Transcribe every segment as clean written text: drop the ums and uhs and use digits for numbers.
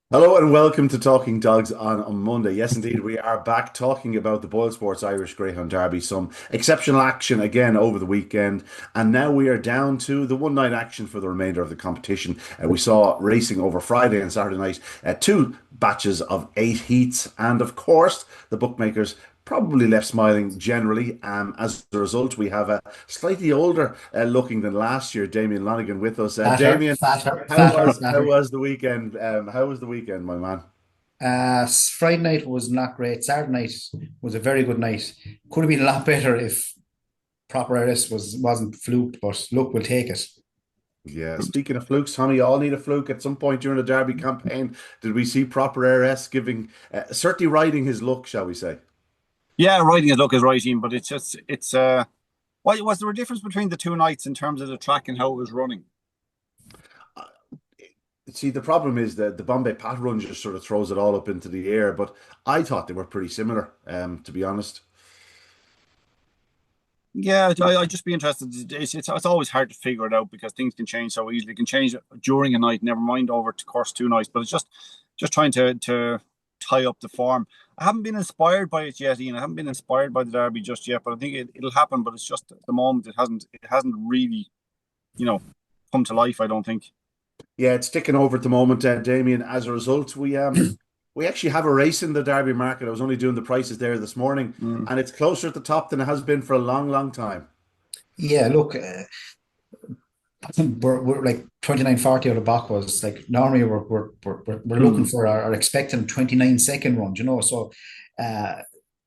Hello and welcome to Talking Dogs on a Monday. Yes, indeed, we are back talking about the BOYLE Sports Irish Greyhound Derby. Some exceptional action again over the weekend, and now we are down to the one night action for the remainder of the competition. We saw racing over Friday and Saturday night, two batches of 8 heats, and of course, the bookmakers probably left smiling generally. As a result, we have a slightly older looking than last year, Damien Lonergan, with us. Fatter, Damien. fatter, How fatter, was how fatter. was the weekend? How was the weekend, my man? Friday night was not great. Saturday night was a very good night. Could have been a lot better if proper RS wasn't fluked, but look, we'll take it. Yeah, speaking of flukes, Tommy, you all need a fluke at some point during the Derby campaign. Did we see proper RS giving, certainly riding his luck, shall we say? Yeah, riding his luck is right, Ian, but it's why was there a difference between the two nights in terms of the track and how it was running? Uh, See, the problem is that the Bombay Pat run just sort of throws it all up into the air, but I thought they were pretty similar, to be honest. Yeah, I'd just be interested. It's always hard to figure it out because things can change so easily. It can change during a night, never mind over the course 2 nights. But it's just trying to tie up the form. I haven't been inspired by it yet, Ian. I haven't been inspired by the Derby just yet, but I think it'll happen. But it's just at the moment it hasn't really, you know, come to life, I don't think. Yeah, it's ticking over at the moment, Damien. As a result, we actually have a race in the Derby market. I was only doing the prices there this morning, Mm. and it's closer at the top than it has been for a long, long time. Yeah, look, we're like 29.40 out of Bako. Like normally we're looking Mm. for our expecting 29 second run, So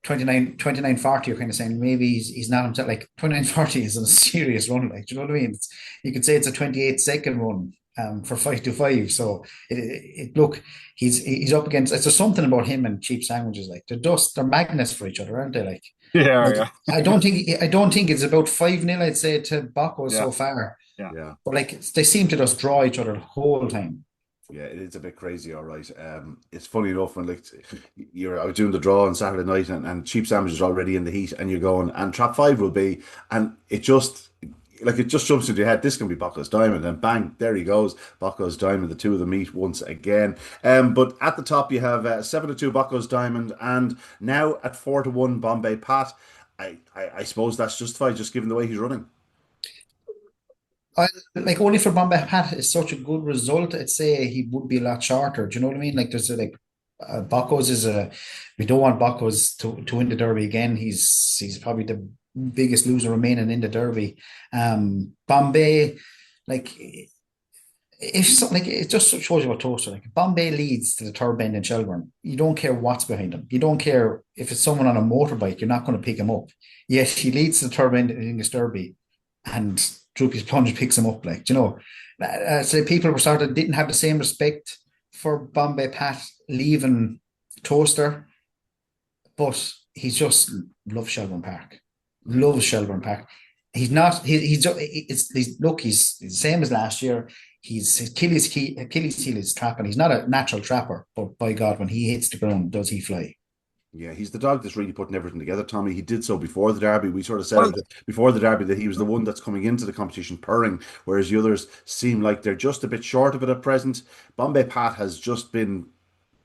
29.40, you're kind of saying maybe he's not himself. Like 29.40 is a serious run, like, do you know what I mean? You could say it's a 28 second run for 5 to 5. So look, he's up against. It's just something about him and cheap sandwiches. Like they're magnets for each other, aren't they? Yeah, Like yeah, I don't think it's about 5-0, I'd say, to Bako yeah, so far. yeah. Yeah. But like they seem to just draw each other the whole time. Yeah, it is a bit crazy, all right. It's funny enough when I was doing the draw on Saturday night and cheap sandwiches are already in the heat and you're going and trap five will be and it just jumps into your head. This can be Baco's Diamond and bang, there he goes, Baco's Diamond. The two of them meet once again. But at the top you have 7-2 Baco's Diamond and now at 4-1 Bombay Pat. I suppose that's justified just given the way he's running. I like only for Bombay Pat is such a good result. I'd say he would be a lot shorter. Do you know what I mean? Like Bucko's is a we don't want Bucko's to win the Derby again. He's probably the biggest loser remaining in the Derby. Bombay, like if something like it just shows you what toaster like Bombay leads to the third bend in Shelbourne. You don't care what's behind him. You don't care if it's someone on a motorbike. You're not going to pick him up. Yet he leads to the third bend in English Derby, and Droopy's plunge picks him up. So people were didn't have the same respect for Bombay Pat leaving Toaster, but he's just loves Shelbourne Park, loves Shelbourne Park. He's not. He's the same as last year. He's Achilles heel is trapping. He's not a natural trapper, but by God, when he hits the ground, does he fly? Yeah, he's the dog that's really putting everything together, Tommy. He did so before the Derby. We sort of said Well, it before the Derby that he was the one that's coming into the competition purring, whereas the others seem like they're just a bit short of it at present. Bombay Pat has just been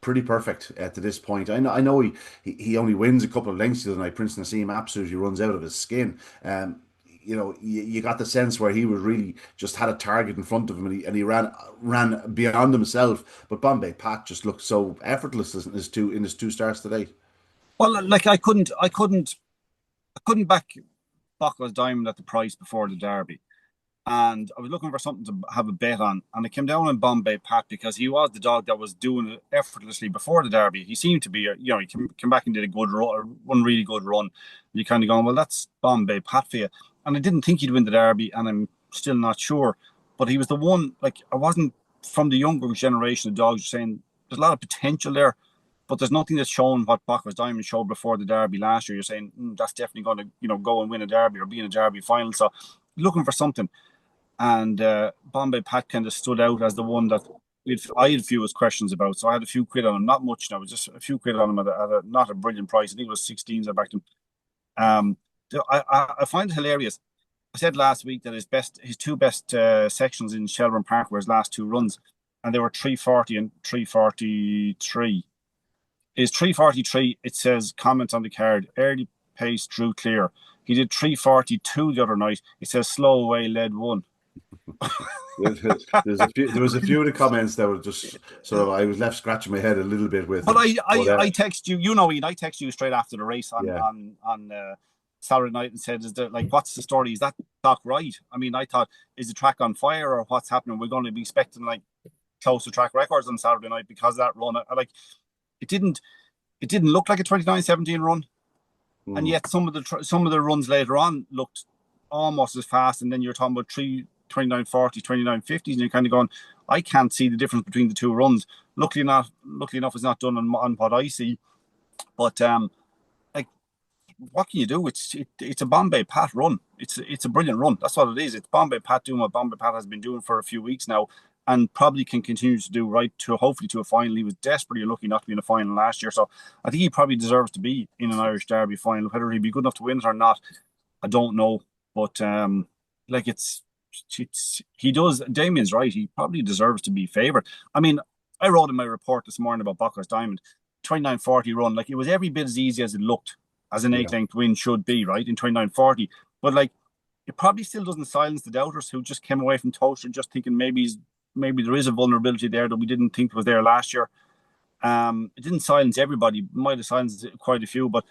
pretty perfect to this point. I know he only wins a couple of lengths the other night. Prince Nassim absolutely runs out of his skin. You got the sense where he was really just had a target in front of him and he ran beyond himself. But Bombay Pat just looked so effortless in his two starts today. like I couldn't back Buckley's Diamond at the price before the Derby, and I was looking for something to have a bet on, and I came down on Bombay Pat because he was the dog that was doing it effortlessly before the Derby. He seemed to be, he came back and did a good run, one really good run. You kind of going, well, that's Bombay Pat for you, and I didn't think he'd win the Derby, and I'm still not sure, but he was the one. Like I wasn't from the younger generation of dogs saying there's a lot of potential there. But there's nothing that's shown what Bacchus Diamond showed before the Derby last year. You're saying that's definitely going to, go and win a Derby or be in a Derby final. So looking for something. And Bombay Pat kind of stood out as the one that I had fewest questions about. So I had a few quid on him, not much now, just a few quid on him at not a brilliant price. I think it was 16s I backed him. Um, I find it hilarious. I said last week that his two best sections in Shelbourne Park were his last two runs. and they were 340 and 343. Is 343, it says, comments on the card, early pace, drew clear. He did 342 the other night. It says, slow away, led one. There was a few of the comments that were just sort of, I was left scratching my head a little bit with. But I text you, Ian, I text you straight after the race on Saturday night and said, what's the story? Is that stock right? I mean, I thought, is the track on fire or what's happening? We're going to be expecting like close to track records on Saturday night because of that run. It didn't look like a 29:17 run, and yet some of the runs later on looked almost as fast. And then you're talking about 29:40, 29:50s, and you're kind of going, I can't see the difference between the two runs. Luckily enough, it's not done on what I see. But what can you do? It's a Bombay Pat run. It's a brilliant run. That's what it is. It's Bombay Pat doing what Bombay Pat has been doing for a few weeks now, and probably can continue to do right to hopefully to a final. He was desperately lucky not to be in a final last year, so I think he probably deserves to be in an Irish Derby final. Whether he'd be good enough to win it or not, I don't know. But he does. Damien's right. He probably deserves to be favoured. I mean, I wrote in my report this morning about Bako's Diamond, 29:40 run. Like, it was every bit as easy as it looked, as an 8-length win should be, right, in 29:40. But like, it probably still doesn't silence the doubters who just came away from Toaster just thinking maybe there is a vulnerability there that we didn't think was there last year. It didn't silence everybody. It might have silenced quite a few, but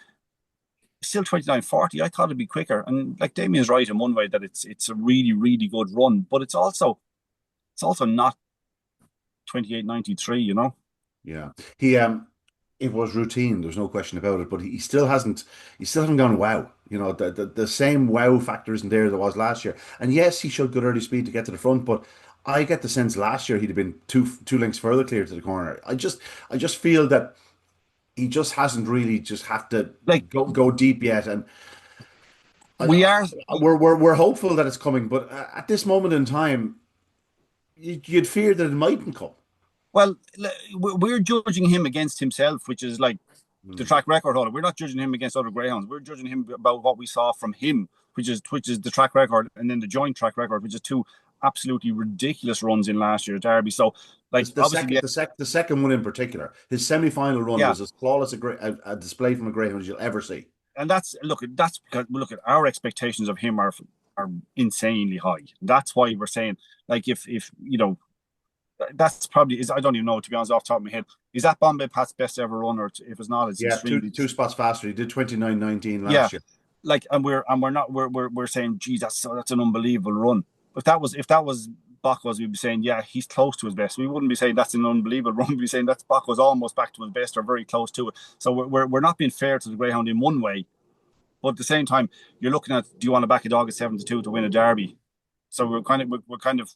still 29:40. I thought it'd be quicker. And like Damien's right in one way that it's a really, really good run, but it's also not 28:93. You know. Yeah, he it was routine. There's no question about it. But he still hasn't gone wow. You know, the same wow factor isn't there that was last year. And yes, he showed good early speed to get to the front, but I get the sense last year he'd have been two lengths further clear to the corner. I just feel that he just hasn't really just had to like go deep yet. And we're hopeful that it's coming, but at this moment in time, you'd fear that it mightn't come. Well, we're judging him against himself, which is like the track record holder. We're not judging him against other greyhounds. We're judging him about what we saw from him, which is the track record, and then the joint track record, which is two absolutely ridiculous runs in last year's Derby. So, like, the second one in particular, his semi-final run was as flawless a display from a greyhound as you'll ever see. And that's because our expectations of him are insanely high. That's why we're saying, like, if you know, that's probably is. I don't even know, to be honest, off the top of my head. Is that Bombay Pat's best ever run, or if it's not, it's two spots faster. He did 29:19 last year. Like, and we're saying, geez, that's an unbelievable run. If that was Bako's, we'd be saying, yeah, he's close to his best. We wouldn't be saying that's an unbelievable run. We'd be saying that's Bako's almost back to his best or very close to it. So we're not being fair to the greyhound in one way, but at the same time, you're looking at, do you want to back a dog at 7-2 to win a Derby? So we're kind of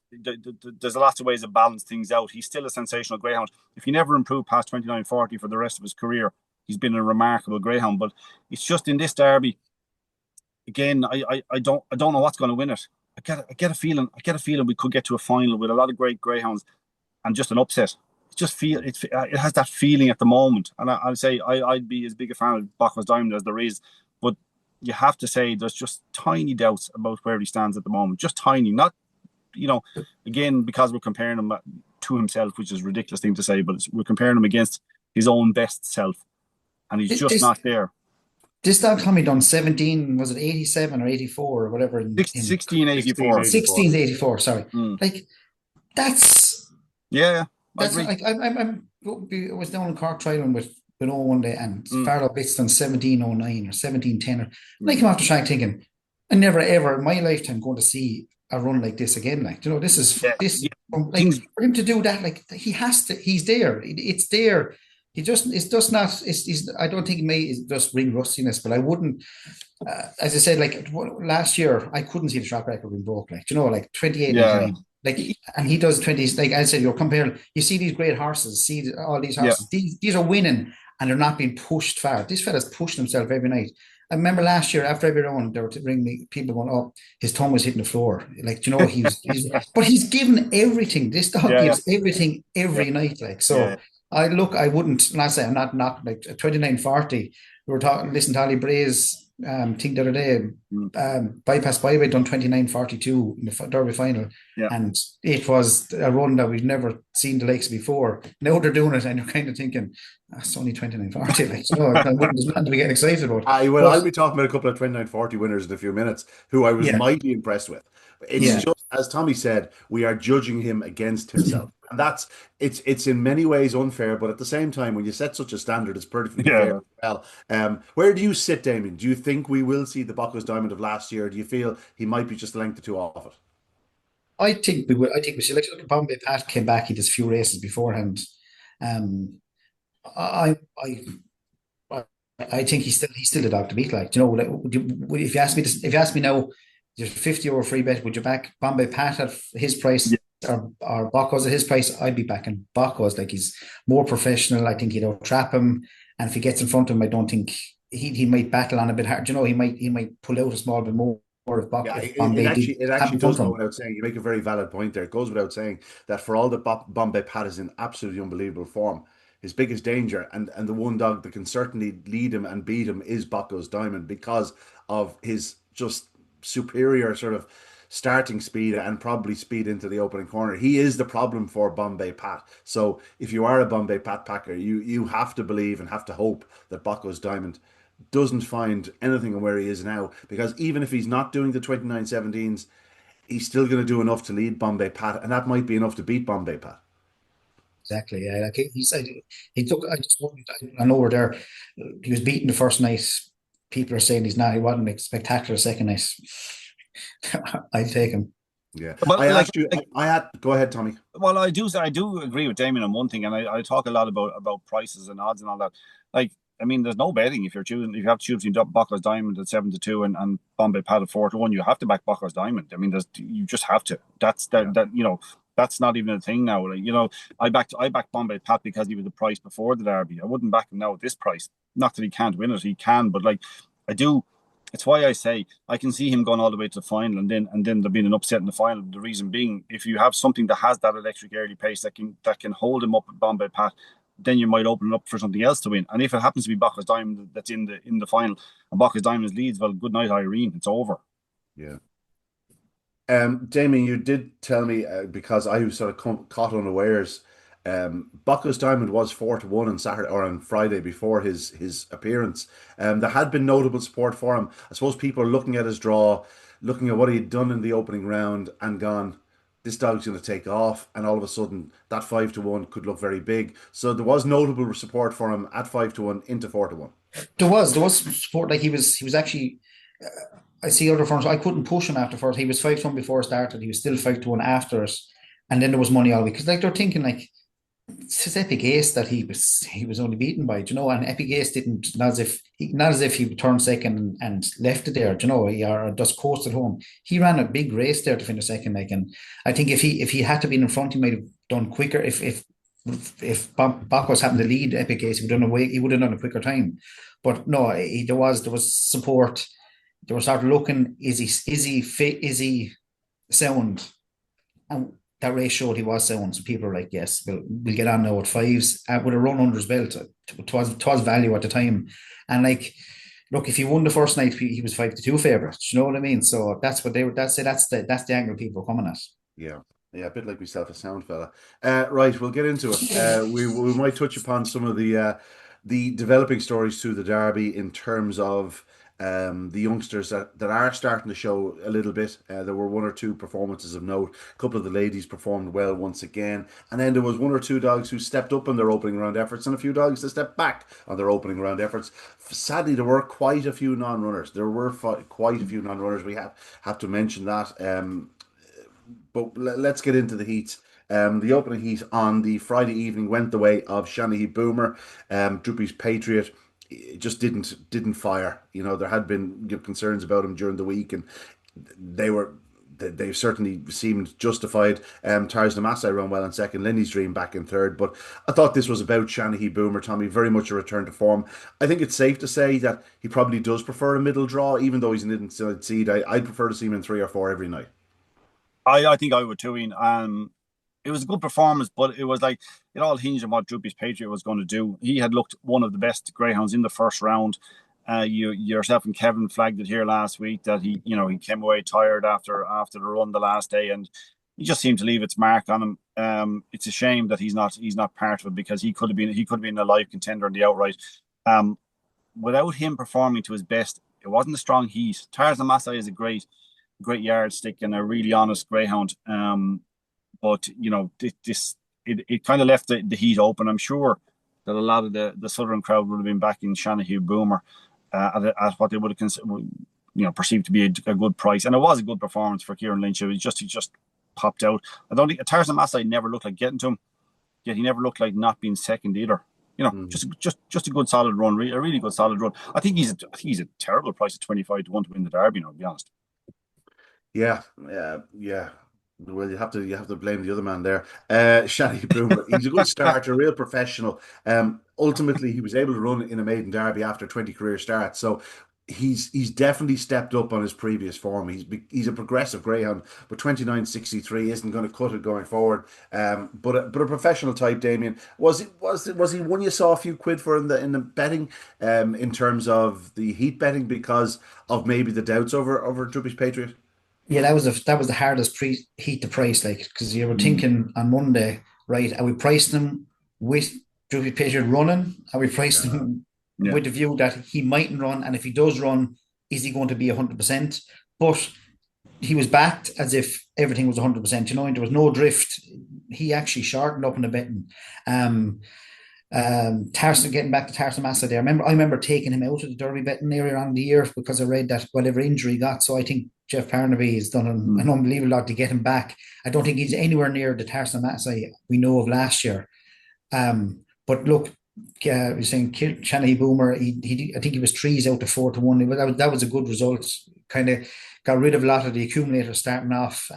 there's lots of ways to balance things out. He's still a sensational greyhound. If he never improved past 29:40 for the rest of his career, he's been a remarkable greyhound. But it's just in this Derby, again, I don't know what's going to win it. I get a feeling we could get to a final with a lot of great greyhounds and just an upset. It has that feeling at the moment. And I'd say I'd be as big a fan of Bako's Diamond as there is, but you have to say there's just tiny doubts about where he stands at the moment. Just tiny, not, again, because we're comparing him to himself, which is a ridiculous thing to say, but we're comparing him against his own best self, and he's just not there. This dog Tommy done 17, was it 87 or 84 or whatever? 1684. 1684, sorry. Like, that's... Yeah, that's like, I was down in Cork trialing with one day, and Farrell Bits done 1709 or 1710. And I came off the track thinking, I never ever in my lifetime going to see a run like this again. Like, this is like, for him to do that, like, he has to, he's there. It's there. I don't think it may just bring rustiness, but I wouldn't, as I said, like last year, I couldn't see the track record being broke, like, like 28, like, and he does 20s, like I said, you're comparing, you see these great horses, all these horses, these are winning and they're not being pushed far. This fella's pushed himself every night. I remember last year after every round, they were ringing me, people going, oh, his tongue was hitting the floor. Like, but he's given everything. This dog gives everything every night. Like, so I wouldn't, last say I'm not like 29:40. We were listen to Ali Bray's thing the other day. Bypass Byway done 29.42 in the Derby final, Yeah. and it was a run that we've never seen the likes before. Now they're doing it, and you're kind of thinking, it's only 29.40. Like, there's nothing to be getting excited about. I'll be talking about a couple of 29.40 winners in a few minutes who I was Yeah, mightily impressed with. It's yeah, just, as Tommy said, we are judging him against himself. And it's in many ways unfair, but at the same time, when you set such a standard, it's perfectly fair Yeah. as well. Where do you sit, Damien? Do you think we will see the Buckley's Diamond of last year? Do you feel he might be just a length or two off it? I think we will. I think we should look at Bombay Pat came back. He did a few races beforehand. Um, I, I, I I think he's still a dog to beat. Like, like, if you ask me this, if you ask me now, there's €50 free bet. Would you back Bombay Pat at his price Yeah. or Bako's at his price? I'd be backing Bako's. Like, he's more professional. I think he'd out trap him, and if he gets in front of him, I don't think he might battle on a bit hard. He might pull out a small bit more Yeah, if Bombay did it have actually in front does of go him. without saying. You make a very valid point there. It goes without saying that for all that Bombay Pat is in absolutely unbelievable form, his biggest danger and the one dog that can certainly lead him and beat him is Bako's Diamond because of his just superior sort of starting speed and probably speed into the opening corner. He is the problem for Bombay Pat. So if you are a Bombay Pat packer, you have to believe and have to hope that Bako's Diamond doesn't find anything on where he is now because even if he's not doing the 29.17s, he's still going to do enough to lead Bombay Pat, and that might be enough to beat Bombay Pat. Exactly. Yeah. Like he said, he took. I know we're there. He was beaten the first night. People are saying he's not. He wasn't like spectacular second night. I'd take him. Yeah, But I like, asked you. I had. Go ahead, Tommy. well, I do agree with Damien on one thing, and I talk a lot about prices and odds and all that. Like, I mean, there's no betting if you have to choose between Buckley's Diamond at 7-2 and Bombay Pat at 4-1. You have to back Buckley's Diamond. I mean, you just have to. Yeah, That's not even a thing now. Like, I backed Bombay Pat because he was the price before the Derby. I wouldn't back him now at this price. Not that he can't win it, he can, but like I do. It's why I say I can see him going all the way to the final, and then there being an upset in the final. The reason being, if you have something that has that electric early pace that can hold him up at Bombay Pat, then you might open it up for something else to win. And if it happens to be Bacchus Diamond that's in the final, and Bacchus Diamond leads, well, good night, Irene. It's over. yeah. Damien, you did tell me because I was sort of caught unawares. Buckley's Diamond was 4-1 on Saturday or on Friday before his appearance. There had been notable support for him. I suppose people are looking at his draw, looking at what he had done in the opening round, and gone, this dog's going to take off. And all of a sudden, that 5-1 could look very big. So there was notable support for him at 5-1 into 4-1. There was support. Like he was actually. I see other firms. I couldn't push him after first. He was 5-1 before it started. He was still 5-1 after it, and then there was money all week because like they're thinking like it's his Epic Ace that he was only beaten by, and Epic Ace didn't not as if he turned second and left it there, he or just coasted home. He ran a big race there to finish second, like, and I think if he had to be in front, he might have done quicker. If Bakos happened to lead Epic Ace, he would have done a quicker time. But no, there was support. They were sort of looking, is he fit? Is he sound? And that race showed he was sound. So people are like, yes, we'll get on now at fives with a run under his belt. It was value at the time. And like, look, if he won the first night, he was 5-2 favourite. You know what I mean? So that's what they were. That's the angle people were coming at. Yeah. Yeah, a bit like myself, a sound fella. Right, we'll get into it. We might touch upon some of the developing stories through the Derby in terms of the youngsters that are starting to show a little bit. There were one or two performances of note. A couple of the ladies performed well once again. And then there was one or two dogs who stepped up in their opening round efforts and a few dogs that stepped back on their opening round efforts. Sadly, there were quite a few non-runners. Quite a few non-runners. We have to mention that. But let's get into the heats. The opening heat on the Friday evening went the way of Shanahy Boomer, Droopy's Patriot. It just didn't fire. There had been concerns about him during the week, and they certainly seemed justified. Tarzan Masai ran well in second, Lindy's Dream back in third. But I thought this was about Shanahy Boomer, Tommy, very much a return to form. I think it's safe to say that he probably does prefer a middle draw, even though he's an inside seed. I'd prefer to see him in 3 or 4 every night. I think I would too, Ian. It was a good performance, but it was like it all hinged on what Droopy's Patriot was going to do. He had looked one of the best greyhounds in the first round. You yourself and Kevin flagged it here last week that he came away tired after the run the last day, and he just seemed to leave its mark on him. It's a shame that he's not part of it, because he could have been a live contender in the outright. Without him performing to his best, it wasn't a strong heat. Tarzan Masai is a great yardstick and a really honest greyhound. But it kind of left the heat open. I'm sure that a lot of the southern crowd would have been backing Shanahue Boomer at what they would have perceived to be a good price, and it was a good performance for Kieran Lynch. He just popped out. I don't think Tarzan Masai never looked like getting to him, yet he never looked like not being second either. Just a good solid run, a really good solid run. I think he's a terrible price at 25 to 1 to win the Derby. To be honest. Yeah. Well, you have to blame the other man there, Shani Boomer. He's a good starter, a real professional. Ultimately, he was able to run in a maiden Derby after 20 career starts. So he's definitely stepped up on his previous form. He's a progressive greyhound, but 29.63 isn't going to cut it going forward. But a professional type, Damien. Was he one you saw a few quid for in the betting, in terms of the heat betting, because of maybe the doubts over Droopy's Patriot? Yeah, that was the hardest heat to price, like, because you were thinking on Monday, right? And we priced him with Droopy Patriot running, and we priced him with the view that he mightn't run, and if he does run, is he going to be 100%? But he was backed as if everything was 100%. There was no drift. He actually sharpened up in the betting. Getting back to Tarzan Massa there. I remember taking him out of the Derby betting earlier on in the year because I read that whatever injury he got. So I think Jeff Parnaby has done an unbelievable lot to get him back. I don't think he's anywhere near the Tarzan Massa we know of last year. But look, you're saying Shanahue Boomer. I think he was 3s out to 4 to 1. That was a good result. Kind of got rid of a lot of the accumulators starting off.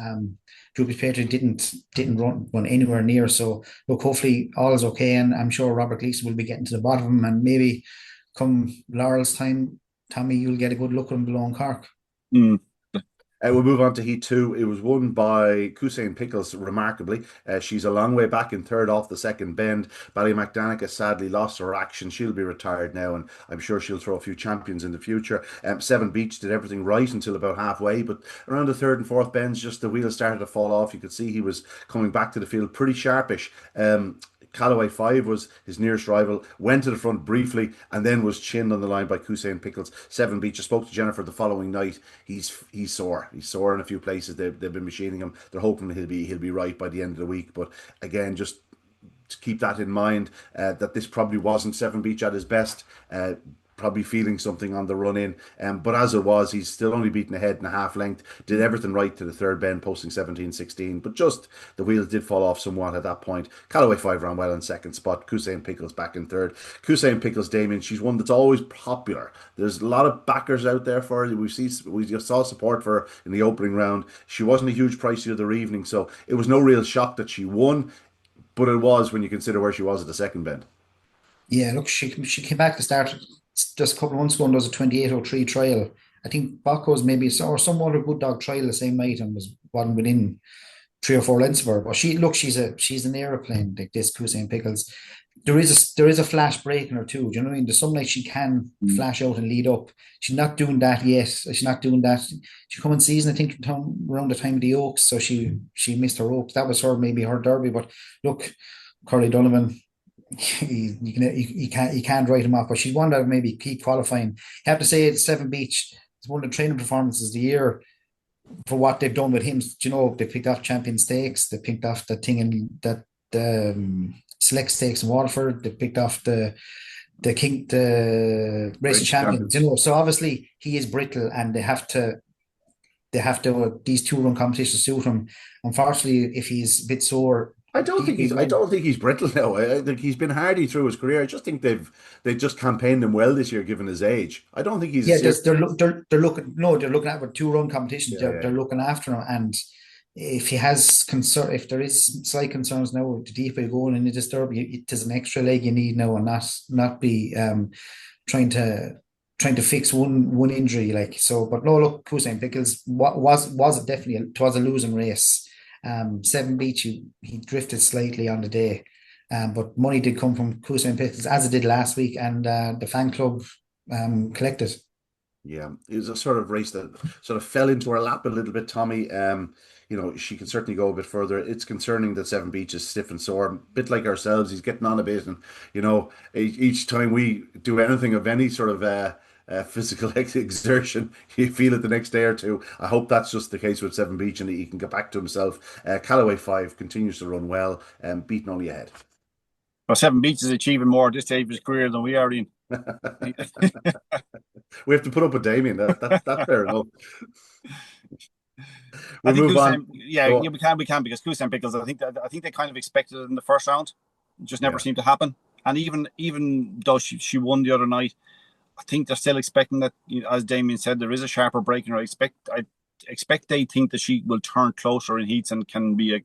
Droopy Patriot didn't run anywhere near. So look, hopefully all is okay, and I'm sure Robert Gleeson will be getting to the bottom of him, and maybe come Laurel's time, Tommy, you'll get a good look at him below in Cork. We'll move on to Heat 2. It was won by Kusain Pickles, remarkably. She's a long way back in third off the second bend. Ballymacdanica sadly lost her action. She'll be retired now, and I'm sure she'll throw a few champions in the future. Seven Beach did everything right until about halfway, but around the third and fourth bends, just the wheels started to fall off. You could see he was coming back to the field pretty sharpish. Callaway 5 was his nearest rival, went to the front briefly, and then was chinned on the line by Kusain Pickles. Seven Beach. I spoke to Jennifer the following night. He's sore. He's sore in a few places. They've been machining him. They're hoping he'll be right by the end of the week. But again, just to keep that in mind, that this probably wasn't Seven Beach at his best. Probably feeling something on the run in. But as it was, he's still only beaten a head and a half length. Did everything right to the third bend, posting 17.16. But just the wheels did fall off somewhat at that point. Callaway 5 ran well in second spot. Kusain Pickles back in third. Kusain Pickles, Damien, she's one that's always popular. There's a lot of backers out there for her. We saw support for her in the opening round. She wasn't a huge price the other evening, so it was no real shock that she won. But it was when you consider where she was at the second bend. Yeah, look, she came back to start just a couple of months ago and does a 28.03 trial. I think Bako's maybe, or some other good dog trial the same night and wasn't within 3 or 4 lengths of her. But she's an aeroplane, like this Kusain Pickles. There is a flash break in her too. Do you know what I mean? There's some nights she can flash out and lead up. She's not doing that yet. She's not doing that. She come in season, I think, around the time of the Oaks, so she missed her Oaks. That was maybe her Derby. But look, Curly Donovan, you can't write him off, but she's one that maybe keep qualifying. You have to say it's Seven Beach. It's one of the training performances of the year for what they've done with him. They picked off Champion Stakes. They picked off the thing in that Select Stakes in Waterford. They picked off the Race of Champions. So obviously he is brittle, and they have to these 2 run competitions suit him. Unfortunately, if he's a bit sore. I don't think he's brittle now. I think he's been hardy through his career. I just think they've just campaigned him well this year, given his age. I don't think he's. Yeah, they're looking at with 2 run competitions. They're looking after him, and if he has if there is slight concerns now, the deeper you go in the Derby, it is an extra leg you need now, and not be trying to fix one injury like so. But no, look, Kusain Pickles was definitely it was a losing race. Seven Beach, he drifted slightly on the day, but money did come from Kusain Pickles, as it did last week, and the fan club collected. Yeah, it was a sort of race that sort of fell into her lap a little bit, Tommy. She can certainly go a bit further. It's concerning that Seven Beach is stiff and sore, a bit like ourselves. He's getting on a bit, and each time we do anything of any sort of physical exertion, you feel it the next day or two. I hope that's just the case with Seven Beach, and he can get back to himself. Callaway 5 continues to run well, beating only ahead. Well, Seven Beach is achieving more at this stage of his career than we are in. We have to put up with Damien. That's fair enough. I We'll think move on. we can because Kusan Pickles. I think they kind of expected it in the first round. It just never Yeah. seemed to happen. And even though she won the other night, I think they're still expecting that, as Damien said, there is a sharper break in her. I expect they think that she will turn closer in heats and can be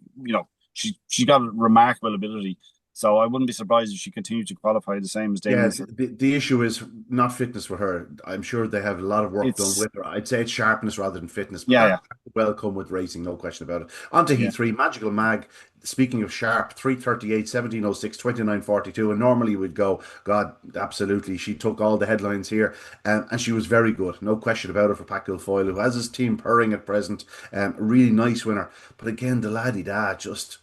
she's got a remarkable ability. So I wouldn't be surprised if she continued to qualify the same as Yeah, Damien said. the issue is not fitness for her. I'm sure they have a lot of work done It's with her. I'd say it's sharpness rather than fitness, but yeah, that will come with racing, no question about it. On to yeah. Heat 3, Magical Mag. Speaking of sharp, 3:38, 17:06, 29:42, and normally we'd go, God, absolutely. She took all the headlines here, and she was very good, no question about it for Pat Guilfoyle, who has his team purring at present. Really nice winner. But again, the laddie da just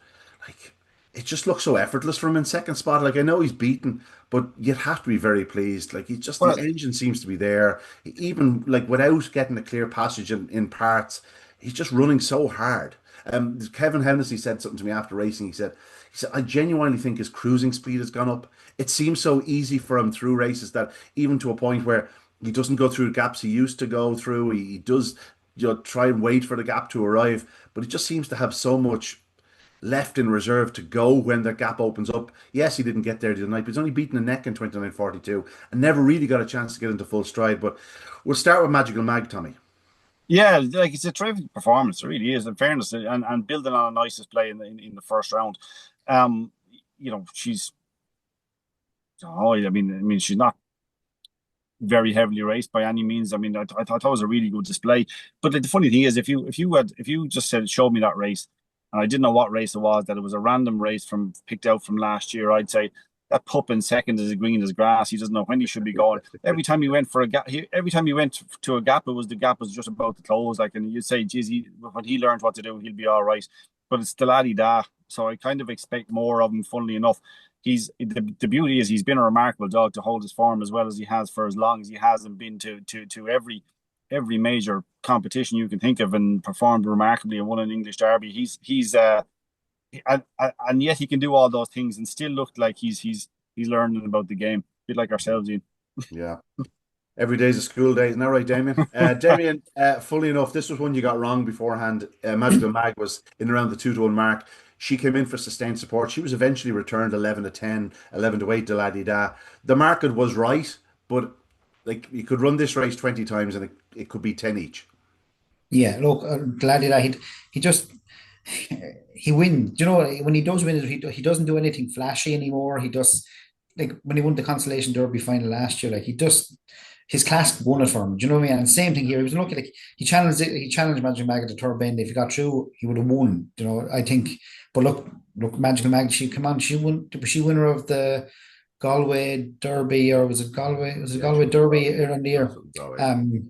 like it just looks so effortless for him in second spot. Like I know he's beaten, but you'd have to be very pleased. Like he just the Well, engine seems to be there, even like without getting a clear passage in parts. He's just running so hard. Kevin Hennessy said something to me after racing. He said, I genuinely think his cruising speed has gone up. It seems so easy for him through races that even to a point where he doesn't go through gaps he used to go through. He does, try and wait for the gap to arrive, but he just seems to have so much left in reserve to go when the gap opens up. Yes, he didn't get there the other night, but he's only beaten a neck in 29:42 and never really got a chance to get into full stride. But we'll start with Magical Mag, Tommy. yeah, like it's a terrific performance. It really is. In fairness, and building on a nice display in the first round. Um, she's. Oh, I mean, she's not very heavily raced by any means. I mean, I thought that was a really good display. But like, the funny thing is, if you just said showed me that race, and I didn't know what race it was, that it was a random race picked out from last year, I'd say that pup in second is as green as grass. He doesn't know when he should be going. Every time he went for a gap, every time he went to a gap, the gap was just about to close. Like, and you'd say, geez, when he learns what to do, he'll be all right. But it's the laddie da, so I kind of expect more of him. Funnily enough, the beauty is he's been a remarkable dog to hold his form as well as he has for as long as he has and been to every major competition you can think of and performed remarkably and won an English Derby. He's and yet he can do all those things and still look like he's learning about the game, a bit like ourselves, Ian. Yeah. Every day's a school day. Isn't that right, Damien? Damien, fully enough, this was one you got wrong beforehand. Magical Mag was in around the 2-1 mark. She came in for sustained support. She was eventually returned 11-10, 11-8 to Laddie Da. The market was right, but like you could run this race 20 times and it could be 10 each. Yeah, look, glad that he just he wins. You know, when he does win it, he doesn't do anything flashy anymore. He does like when he won the consolation derby final last year. Like he just his class won it for him. Do you know what I mean? And same thing here. He was lucky. Like he challenged Magic Mag at the third bend. If he got through, he would have won. You know, I think. But look, Magical Mag. She come on. She won. Was she winner of the Galway Derby, or was it Galway? Was it Yeah, Galway Derby earlier in the year? Galway.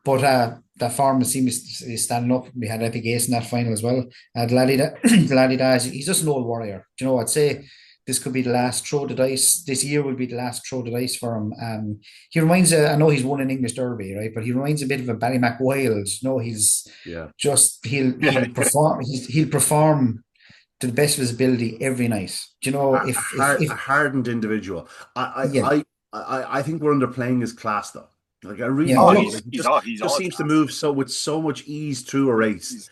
But that form seems to be standing up. We had Epic Ace in that final as well. The laddie, the laddie dies. He's just an old warrior. Do you know? I'd say this could be the last throw of the dice. This year will be the last throw of the dice for him. He reminds. I know he's won an English Derby, right? But he reminds a bit of a Ballymac Wild. You know, he's Yeah. just Yeah, he'll perform. He'll perform to the best of his ability every night. Do you know? A hardened individual. Yeah, I think we're underplaying his class though. Like I really yeah. oh, Oh, do. look, Like he he's just all seems to class. move with so much ease through a race. He's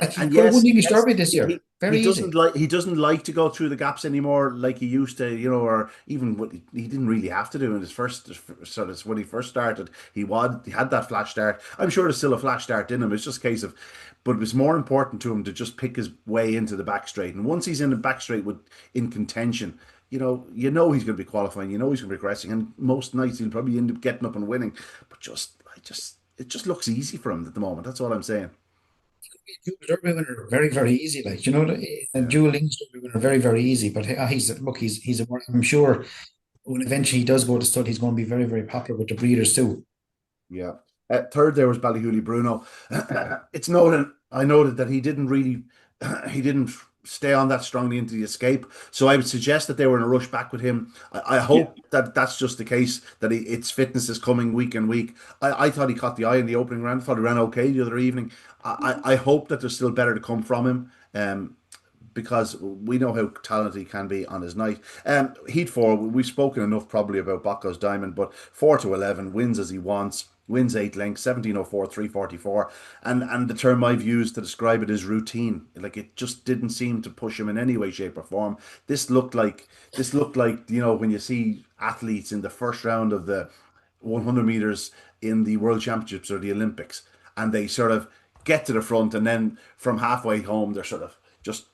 like he And could have won yes, the English yes, Derby this he year. he Very doesn't easy. like he doesn't like to go through the gaps anymore like he used to, or even what he didn't really have to do in his first sort of when he first started. He had that flash start. I'm sure there's still a flash start in him. It's just a case of, but it was more important to him to just pick his way into the back straight. And once he's in the back straight with in contention, he's going to be qualifying. He's going to be progressing, and most nights he'll probably end up getting up and winning. But it just looks easy for him at the moment. That's all I'm saying. Dual Derby winner very, very easy. Like, and Yeah. dual English Derby winner very, very easy. But he's look, I'm sure when eventually he does go to stud, he's going to be very, very popular with the breeders too. Yeah. Third there was Ballyhooly Bruno. It's noted. I noted that he didn't really, he didn't stay on that strongly into the escape. So I would suggest that they were in a rush back with him. I Yeah. hope that that's just the case. That its fitness is coming week and week. I thought he caught the eye in the opening round. Thought he ran okay the other evening. I hope that there's still better to come from him. Because we know how talented he can be on his night. Heat 4, we've spoken enough probably about Baco's Diamond, but 4 to 11, wins as he wants, wins 8 lengths, 1704, 344. And the term I've used to describe it is routine. Like, it just didn't seem to push him in any way, shape, or form. This looked like, when you see athletes in the first round of the 100 meters in the World Championships or the Olympics, and they sort of get to the front, and then from halfway home, they're sort of just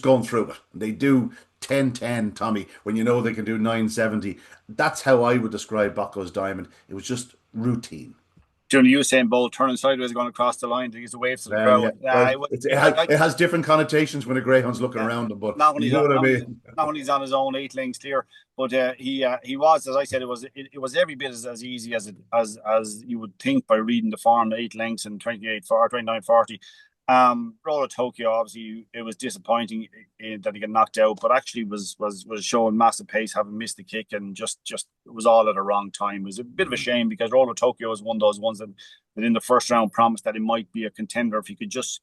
going through it. They do 10-10, Tommy, when you know they can do 970. That's how I would describe Baco's Diamond. It was just routine. Johnny, you saying Bolt turning sideways going across the line to use the waves to the Yeah. crowd. Well, It was, it has different connotations when a greyhound's looking yeah. around them, but Not when you he's know on, what I not when he's, mean. not when he's on his own 8 lengths clear, but he was, as I said, it was every bit as easy as you would think by reading the form, 8 lengths and 29:40. Roller Tokyo, obviously, it was disappointing that he got knocked out, but actually was showing massive pace, having missed the kick, and just it was all at the wrong time. It was a bit of a shame because Roller Tokyo was one of those ones that in the first round promised that he might be a contender if he could just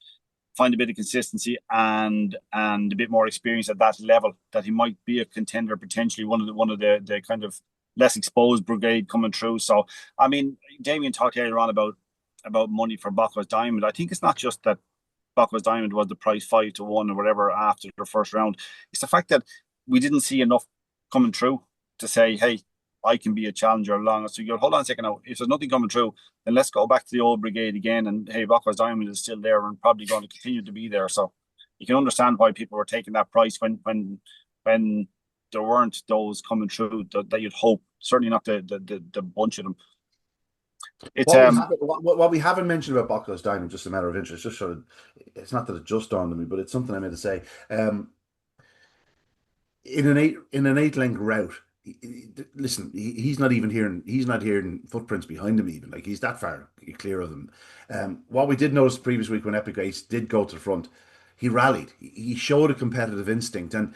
find a bit of consistency and a bit more experience at that level, that he might be a contender, potentially one of the kind of less exposed brigade coming through. So I mean, Damien talked earlier on about money for Baco's Diamond. I think it's not just that Baco's Diamond was the price 5 to 1 or whatever after the first round. It's the fact that we didn't see enough coming through to say, hey, I can be a challenger along. So you go, hold on a second now. If there's nothing coming through, then let's go back to the old brigade again. And hey, Baco's Diamond is still there and probably going to continue to be there. So you can understand why people were taking that price when there weren't those coming through that you'd hope. Certainly not the bunch of them. It's What we haven't mentioned about Baco's Diamond, just a matter of interest, just sort of, it's not that it just dawned on me, but it's something I meant to say. In an eight length route, listen, he's not hearing footprints behind him even. Like, he's that far clear of them. What we did notice the previous week when Epic Ace did go to the front, he rallied. He showed a competitive instinct, and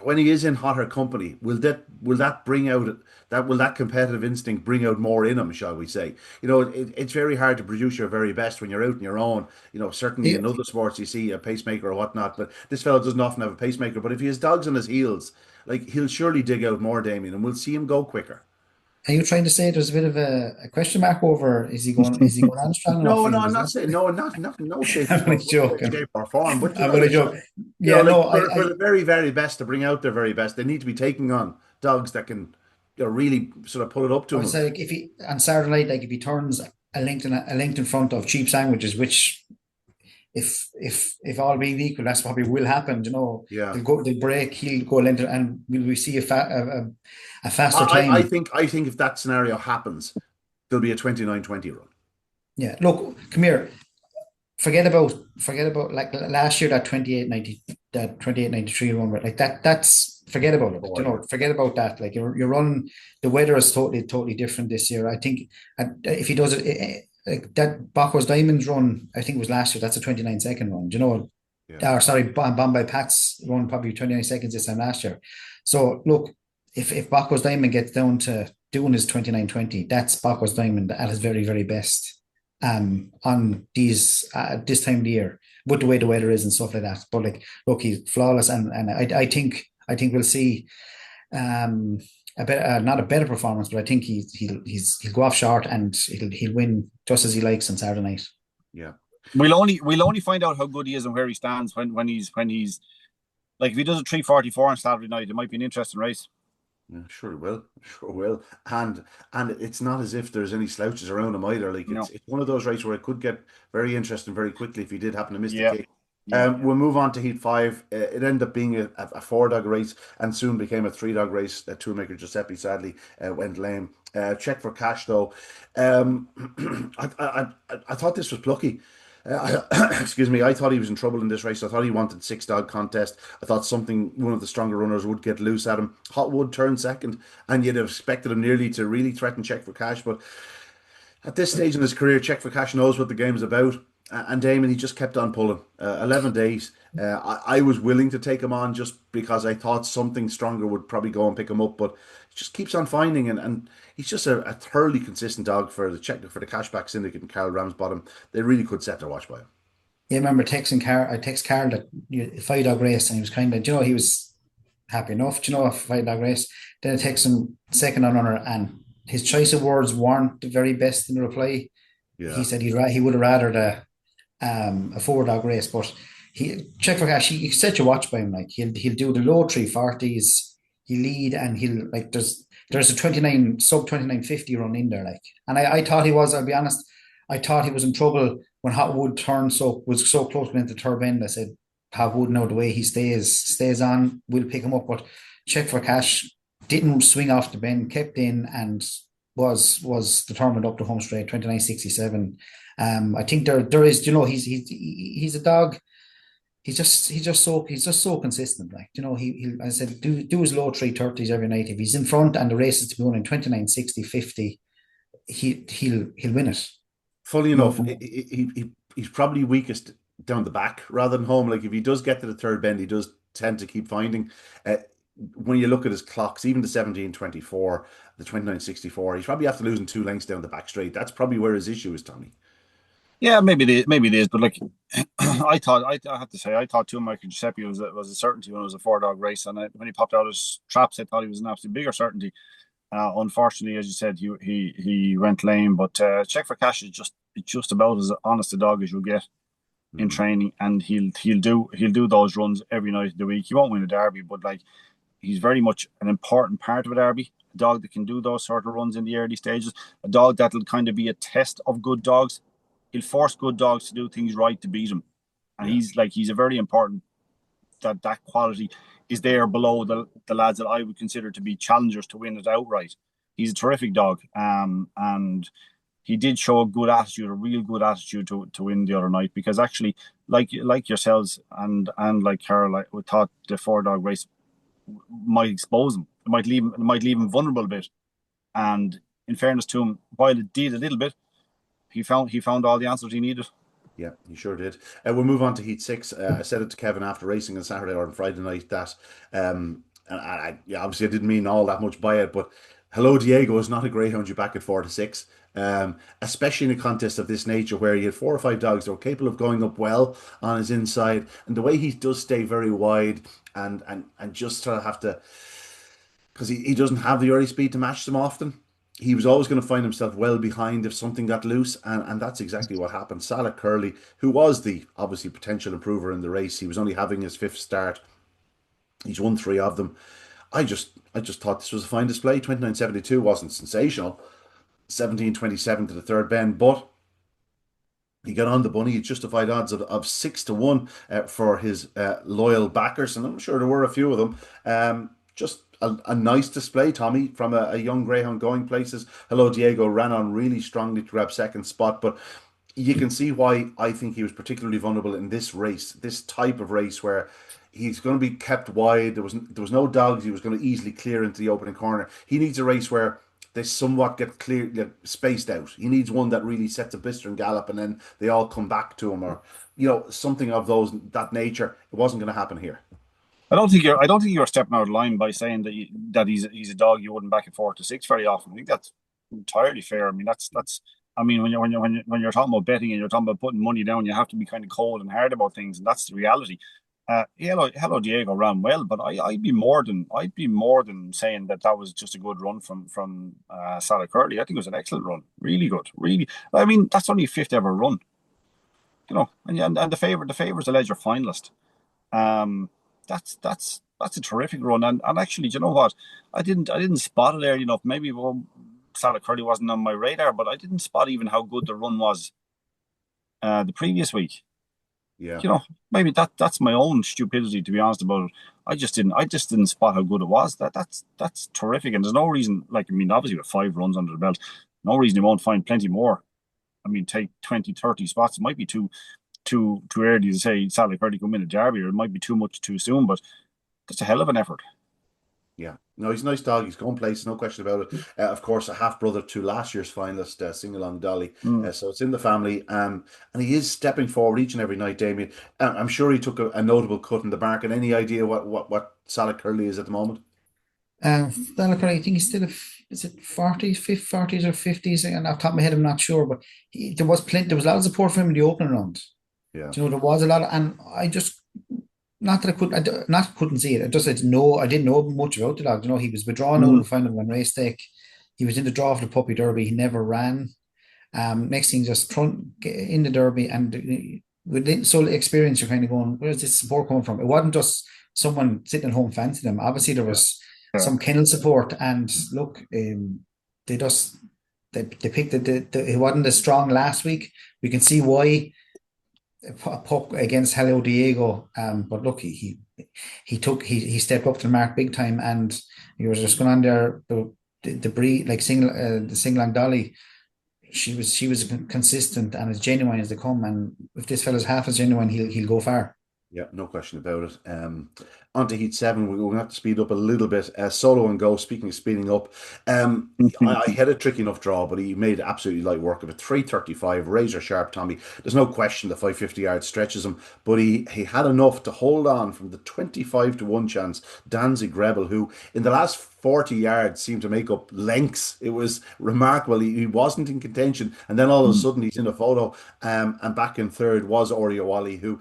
when he is in hotter company, will that bring out that competitive instinct bring out more in him, shall we say? It's very hard to produce your very best when you're out on your own. Certainly Yeah. in other sports you see a pacemaker or whatnot, but this fellow doesn't often have a pacemaker. But if he has dogs on his heels, like, he'll surely dig out more, Damien, and we'll see him go quicker. Are you trying to say there's a bit of a question mark over is he going on strong enough No, for no, you? I'm Is not that saying no, not in no shape, I'm only joking. shape or form. But you I'm know only yourself. joking. Yeah, Like, no, for the very, very best to bring out their very best, they need to be taking on dogs that can, really sort of put it up I to would them. say, like, if he on Saturday night, like if he turns a length in front of cheap sandwiches, which if all being equal, that's probably will happen. Yeah. They'll break. He'll go a length, and will we see a faster I time? think if that scenario happens, there'll be a 29-20 run. Yeah. Look, come here. Forget about like last year, that 28-93 run, like that's forget about it. Oh, yeah. Forget about that. Like, your run, the weather is totally different this year. I think, if he does it, like that Baco's Diamonds run, I think it was last year. That's a 29-second run. Yeah. Or sorry, Bombay Pat's run probably 29 seconds this time last year. So look, if Baco's Diamond gets down to doing his 29-20, that's Baco's Diamond at his very, very best. On this time of the year, with the way the weather is and stuff like that. But like, look, he's flawless, and I think we'll see a better, not a better performance, but I think he'll go off short, and he'll win just as he likes on Saturday night. Yeah. we'll only find out how good he is and where he stands when he's like, if he does a 3:44 on Saturday night, it might be an interesting race. Yeah, sure will, sure will, and it's not as if there's any slouches around him either. Like, it's No. it's one of those races where it could get very interesting very quickly if he did happen to miss the Yeah. kick. Yeah. We'll move on to Heat 5. It ended up being a four-dog race and soon became a three-dog race. Toolmaker Giuseppe sadly went lame. Check for cash though. I thought this was plucky. Excuse me. I thought he was in trouble in this race. I thought he wanted six dog contest. I thought one of the stronger runners would get loose at him. Hotwood turned second, and you'd have expected him nearly to really threaten Check for Cash. But at this stage in his career, Check for Cash knows what the game's about. And Damon, he just kept on pulling. 11 days. I was willing to take him on just because I thought something stronger would probably go and pick him up, but he just keeps on finding, and he's just a thoroughly consistent dog for the Cashback Syndicate and Carl Ramsbottom. They really could set their watch by him. Yeah, I remember texting Carl. I text Carl that five dog race, and he was kind of, he was happy enough. A five dog race. Then I text him second on runner, and his choice of words weren't the very best in the reply. Yeah. He said he would have rather a four dog race, but he Check for Cash. He set your watch by him. Like he'll do the low 340s. He lead, and he'll like there's a 29 sub 29.50 run in there. Like, and I thought he was. I'll be honest. I thought he was in trouble when Hotwood was so close into the third bend. I said Hotwood, no, the way he stays on, we'll pick him up. But Check for Cash didn't swing off the bend, kept in, and was determined up the home straight 29.67. I think there is, he's a dog. He's just so consistent. Like, he I said, do his low 330s every night. If he's in front and the race is to be won in 29.60, 50, he'll win it. Fully enough, he's probably weakest down the back rather than home. Like if he does get to the third bend, he does tend to keep finding. When you look at his clocks, even the 17.24, the 29.64, he's probably after losing 2 lengths down the back straight. That's probably where his issue is, Tommy. Yeah, maybe it is. But like, I have to say, I thought too, Michael Giuseppe was a certainty when it was a four dog race, and when he popped out his traps, I thought he was an absolute bigger certainty. Unfortunately, as you said, he went lame. But Check for Cash is just about as honest a dog as you'll get in training, and he'll do those runs every night of the week. He won't win a derby, but like he's very much an important part of a derby. A dog that can do those sort of runs in the early stages. A dog that'll kind of be a test of good dogs. He'll force good dogs to do things right to beat him, and he's a very important that quality is there below the lads that I would consider to be challengers to win it outright. He's a terrific dog, and he did show a real good attitude to win the other night, because actually, like yourselves and like Carol, we thought the four dog race might expose him. It might leave him vulnerable a bit. And in fairness to him, while it did a little bit, he found all the answers he needed. Yeah, he sure did. We'll move on to Heat 6. I said it to Kevin after racing on Saturday or on Friday night that, and obviously I didn't mean all that much by it, but Hello Diego is not a greyhound you back at 4 to 6. Especially in a contest of this nature where you had 4 or 5 dogs that were capable of going up well on his inside, and the way he does stay very wide and just sort of have to, because he doesn't have the early speed to match them often. He was always going to find himself well behind if something got loose, and that's exactly what happened. Salah Curley, who was the obviously potential improver in the race, he was only having his 5th start. He's won 3 of them. I just thought this was a fine display. 29.72 wasn't sensational. 17.27 to the third bend, but he got on the bunny. He justified odds of 6 to 1 for his loyal backers, and I'm sure there were a few of them. Just a nice display, Tommy, from a young greyhound going places. Hello Diego ran on really strongly to grab second spot, but you can see why I think he was particularly vulnerable in this race, this type of race where he's going to be kept wide. There was no dogs he was going to easily clear into the opening corner. He needs a race where they somewhat get spaced out. He needs one that really sets a blistering gallop, and then they all come back to him, or something of that nature. It wasn't going to happen here. I don't think you're stepping out of line by saying that he's a dog you wouldn't back at 4 to 6 very often. I think that's entirely fair. I mean, that's. I mean, when you're talking about betting and you're talking about putting money down, you have to be kind of cold and hard about things, and that's the reality. Hello Diego ran well, but I'd be more than saying that was just a good run from Salah Curley. I think it was an excellent run, really good, really. I mean, that's only a 5th ever run, and the favour's a Ledger finalist. That's a terrific run, and actually, do you know what? I didn't spot it early enough. Maybe Salah Curley wasn't on my radar, but I didn't spot even how good the run was the previous week. Yeah. Maybe that's my own stupidity, to be honest about it. I just didn't spot how good it was. That's terrific, and there's no reason. Like, I mean, obviously with 5 runs under the belt, no reason you won't find plenty more I mean, take 20, 30 spots. It might be too early to say Sally Purdy can win a Derby, or it might be too much too soon, but it's a hell of an effort. Yeah, no, he's a nice dog. He's going places, no question about it. Of course, a half brother to last year's finalist, Sing Along Dolly. Mm. So it's in the family. And he is stepping forward each and every night, Damien. I'm sure he took a notable cut in the market. Any idea what Salad Curly is at the moment? Delacour, I think he's still is it 40s, 40s or 50s? And off the top of my head, I'm not sure, but there was a lot of support for him in the opening round. Yeah. Do you know, there was a lot of, and I just, not that I couldn't, not couldn't see it. I didn't know much about the dog. You know, he was withdrawn out of Mm. the final one race day. He was in the draw for the Puppy Derby. He never ran. Next thing, just get in the Derby, and with so little experience, you're kind of going, where's this support coming from? It wasn't just someone sitting at home fancying him. Obviously, there Yeah. was Yeah. some kennel support, and look, they just they picked it wasn't as strong last week. We can see why. A puck against Hello Diego, but look, he stepped up to the mark big time, and he was just going on there. The breed, like the Singlang Dolly, she was consistent and as genuine as they come. And if this fella's half as genuine, he'll go far. Yeah, no question about it. On to Heat 7, we're going to have to speed up a little bit. Solo and Go, speaking of speeding up, I had a tricky enough draw, but he made absolutely light work of it. 335, razor sharp, Tommy. There's no question the 550 yards stretches him, but he had enough to hold on from the 25 to 1 chance. Danzig Rebel, who in the last 40 yards seemed to make up lengths. It was remarkable. He wasn't in contention, and then all of a sudden he's in a photo. And back in third was Oriawali, who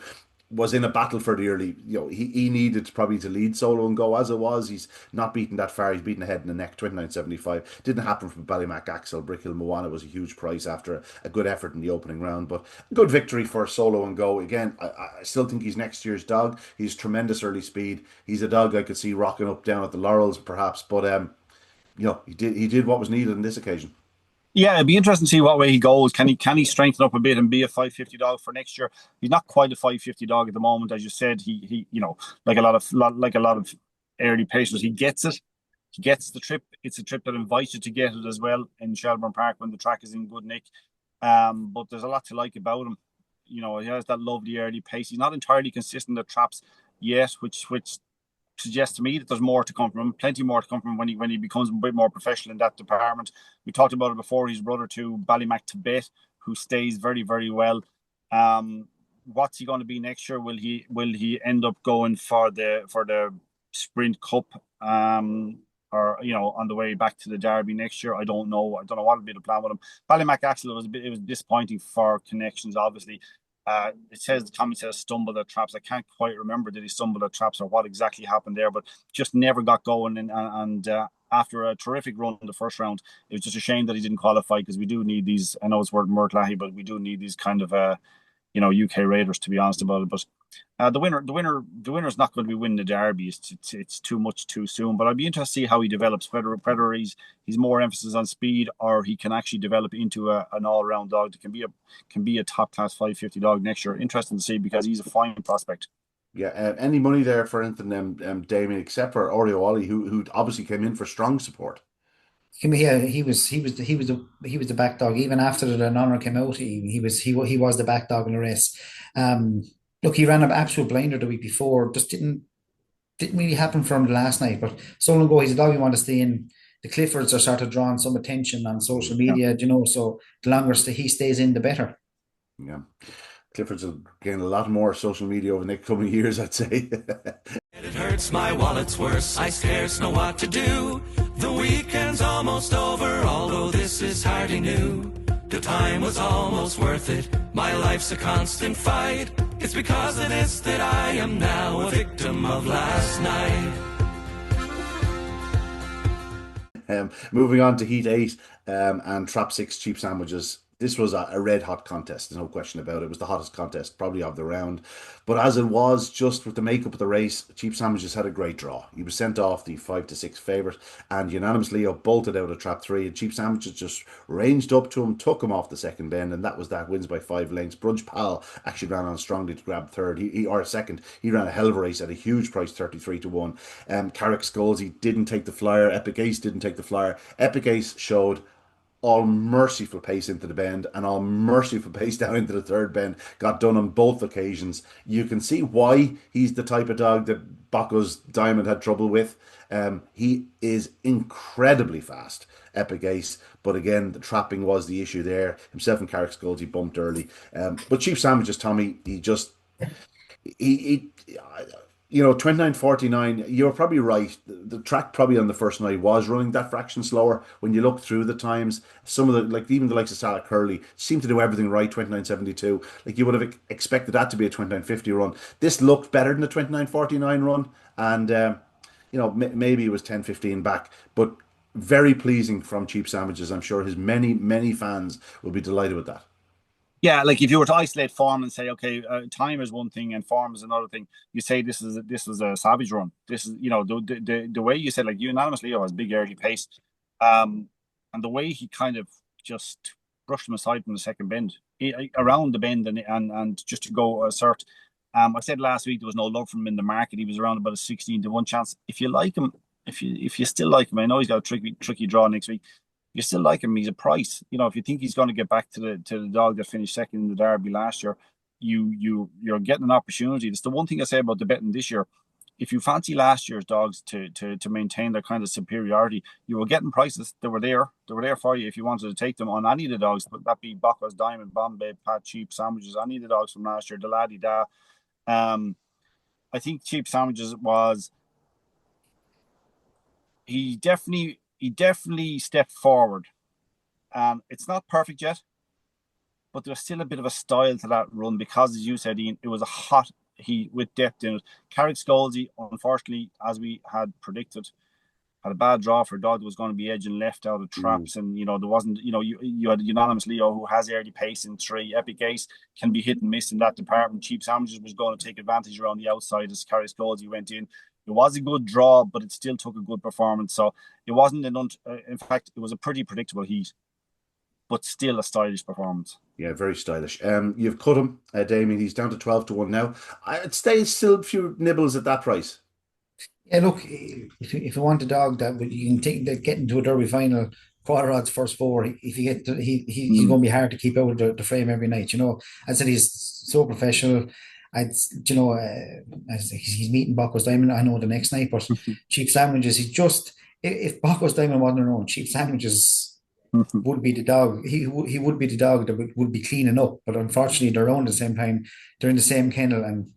was in a battle for the early, he needed probably to lead Solo and Go as it was. He's not beaten that far. He's beaten ahead in the neck, 29.75. Didn't happen from Ballymac Axel. Brickhill Moana was a huge price after a good effort in the opening round, but a good victory for Solo and Go. Again, I still think he's next year's dog. He's tremendous early speed. He's a dog I could see rocking up down at the Laurels perhaps, but he did what was needed on this occasion. Yeah, it'd be interesting to see what way he goes. Can he strengthen up a bit and be a 550 dog for next year? He's not quite a 550 dog at the moment, as you said. He like a lot of early patients, he gets it. He gets the trip. It's a trip that invites you to get it as well in Shelbourne Park when the track is in good nick. But there's a lot to like about him. He has that lovely early pace. He's not entirely consistent at traps yet, which suggests to me that there's more to come from him, plenty more to come from him when he becomes a bit more professional in that department. We talked about it before. He's brother to Ballymac Tibet, who stays very, very well. What's he going to be next year? Will he end up going for the Sprint Cup? Or on the way back to the Derby next year? I don't know. I don't know what will be the plan with him. Ballymac Axel it was disappointing for connections, obviously. Tommy says stumbled at traps. I can't quite remember, did he stumble at traps or what exactly happened there, but just never got going. And after a terrific run in the first round, it was just a shame that he didn't qualify, because we do need these. I know it's word Murtlahi, but we do need these kind of UK Raiders, to be honest about it. But the winner's not going to be winning the Derby. It's too much too soon. But I'd be interested to see how he develops. Whether he's more emphasis on speed, or he can actually develop into an all round dog that can be a top class 550 dog next year. Interesting to see, because he's a fine prospect. Yeah, any money there for anything, Damien, except for Oreo Ollie, who obviously came in for strong support. Yeah, he was the back dog even after the honor came out. He was the back dog in the race. Look, he ran an absolute blinder the week before. Just didn't really happen for him the last night. But so long ago, he's a dog you want to stay in. The Cliffords are sort of drawing some attention on social Yeah. media, so the longer he stays in, the better. Yeah. Clifford's will gain a lot more social media over the next coming years, I'd say. It hurts, my wallet's worse, I scarce know what to do. The weekend's almost over, although this is hardly new. The time was almost worth it, my life's a constant fight. It's because of this that I am now a victim of last night. Moving on to Heat 8 and Trap 6 cheap sandwiches. This was a red hot contest, there's no question about it. It was the hottest contest probably of the round. But as it was, just with the makeup of the race, Cheap Sandwiches had a great draw. He was sent off the 5-6 favourite and unanimously bolted out of trap 3. And Cheap Sandwiches just ranged up to him, took him off the second bend, and that was that. Wins by 5 lengths. Brudge Pal actually ran on strongly to grab third, or second. He ran a hell of a race at a huge price, 33 to 1. Carrick Skulls, he didn't take the flyer. Epic Ace didn't take the flyer. Epic Ace showed all merciful pace into the bend and all merciful pace down into the third bend. Got done on both occasions. You can see why he's the type of dog that Bako's Diamond had trouble with. He is incredibly fast, Epic Ace. But again, the trapping was the issue there. Himself and Carrick Skulls, he bumped early. But Cheap Sandwiches, Tommy, he 29.49, you're probably right. The track probably on the first night was running that fraction slower. When you look through the times, some of the, like even the likes of Sarah Curley seemed to do everything right. 29.72, like you would have expected that to be a 29.50 run. This looked better than the 29.49 run, and maybe it was 10.15 back, but very pleasing from Cheap Sandwiches. I'm sure his many fans will be delighted with that. Yeah, like if you were to isolate form and say, okay, time is one thing and form is another thing, you say this was a savage run. This is, the way you said, like, unanimously, Leo has big early pace, and the way he kind of just brushed him aside from the second bend, around the bend, and just to go assert. I said last week there was no love from him in the market. He was around about a 16-1 chance. If you like him, if you still like him, I know he's got a tricky draw next week. You still like him. He's a price. If you think he's going to get back to the dog that finished second in the Derby last year, you're getting an opportunity. That's the one thing I say about the betting this year. If you fancy last year's dogs to maintain their kind of superiority, you were getting prices that were there. They were there for you if you wanted to take them on any of the dogs. But that be Bako's Diamond, Bombay Pat, Cheap Sandwiches, any of the dogs from last year, the Laddie Da. I think Cheap Sandwiches was. He definitely stepped forward. It's not perfect yet, but there's still a bit of a style to that run because, as you said, Ian, it was a hot heat with depth in it. Carrick Scalzi, unfortunately, as we had predicted, had a bad draw for a dog that was going to be edging left out of traps. And, there wasn't, you had unanimous Leo who has early pace in 3. Epic Ace can be hit and miss in that department. Cheap Sandwiches was going to take advantage around the outside as Carrick Scalzi went in. It was a good draw, but it still took a good performance. So it wasn't in fact, it was a pretty predictable heat, but still a stylish performance. Yeah, very stylish. You've cut him, Damien. He's down to 12-1 now. I'd stay still a few nibbles at that price. Yeah, look, if you want a dog that you can take that get into a Derby final, quarter odds first 4. If you get he's going to be hard to keep out of the frame every night. I said he's so professional. As he's meeting Bako's Diamond, I know the next night, but Cheap Sandwiches, if Bako's Diamond wasn't around, Cheap Sandwiches would be the dog. He would be the dog that would be cleaning up. But unfortunately, they're around the same time. They're in the same kennel, and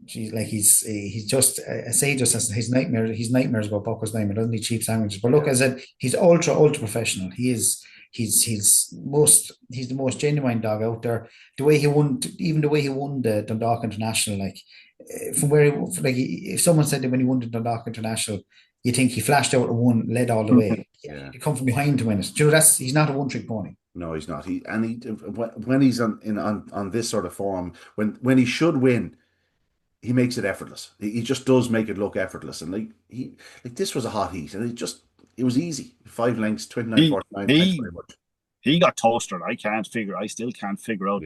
he's just I say just as his nightmares about Bako's Diamond, doesn't he? Cheap Sandwiches. But look, as I said, he's ultra professional. He's the most genuine dog out there. The way he won the Dundalk International, from where if someone said that when he won the Dundalk International, you think he flashed out and won, led all the way. He come from behind to win it. He's not a one-trick pony. No, he's not. When he's on this sort of form, when he should win, he makes it effortless. He just does make it look effortless. And this was a hot heat, and it was easy. 5 lengths, 29.49. He got toasted. I still can't figure out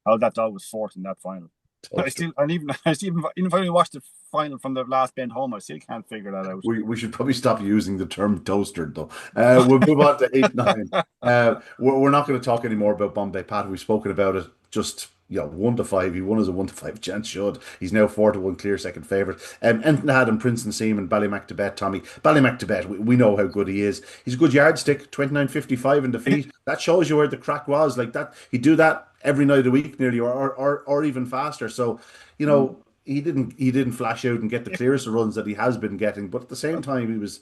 how that dog was fourth in that final. Even if I only watched the final from the last bend home, I still can't figure that out. We should probably stop using the term toastered, though. We'll move on to 8-9. We're not going to talk anymore about Bombay Pat. We've spoken about it. Just 1-5. He won as a 1-5 chance should. He's now 4-1 clear second favourite. Enton had him Princeton Seaman, Ballymac to bet, Tommy. Ballymac to bet, we know how good he is. He's a good yardstick, 29.55 in defeat. That shows you where the crack was. Like that, he'd do that every night of the week nearly, or even faster. So, he didn't flash out and get the clearest of runs that he has been getting. But at the same time, he was,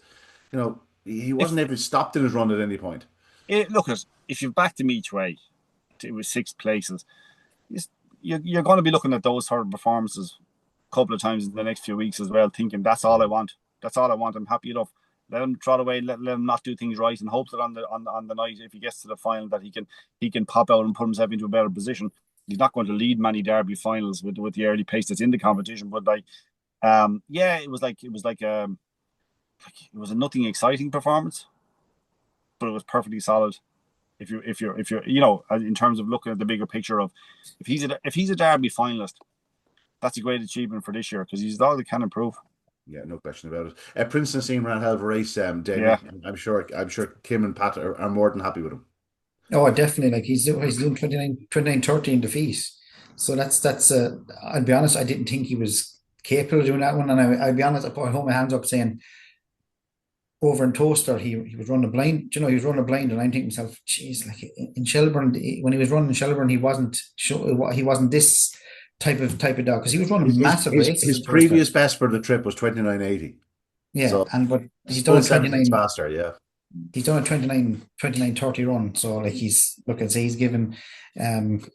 he wasn't ever stopped in his run at any point. Look, if you've backed him each way, it was 6 places. You're going to be looking at those sort of performances a couple of times in the next few weeks as well, thinking that's all I want. I'm happy enough. Let him trot away. Let him not do things right, and hope that on the night, if he gets to the final, that he can pop out and put himself into a better position. He's not going to lead many Derby finals with the early pace that's in the competition, but it was a nothing exciting performance, but it was perfectly solid. If you're in terms of looking at the bigger picture of if he's a Derby finalist, that's a great achievement for this year because he's a dog that can improve. Yeah, no question about it. Princeton Seam ran a hell of a race, David. Yeah. I'm sure Kim and Pat are more than happy with him. Oh, definitely. Like he's doing 29-30 in defeat. So that's I'll be honest, I didn't think he was capable of doing that one. And I'll be honest, I hold my hands up saying over in Toaster, he was running blind. You know, he was running blind, and I'm thinking to myself, geez, like in Shelbourne, when he was running in Shelbourne, he wasn't this type of dog because he was running massive races His in Toaster. previous best for the trip was 29.80. Yeah, So but he's done full a 7 seconds 29. faster. Yeah. He's done a 29-30 run. So like I'd say he's given um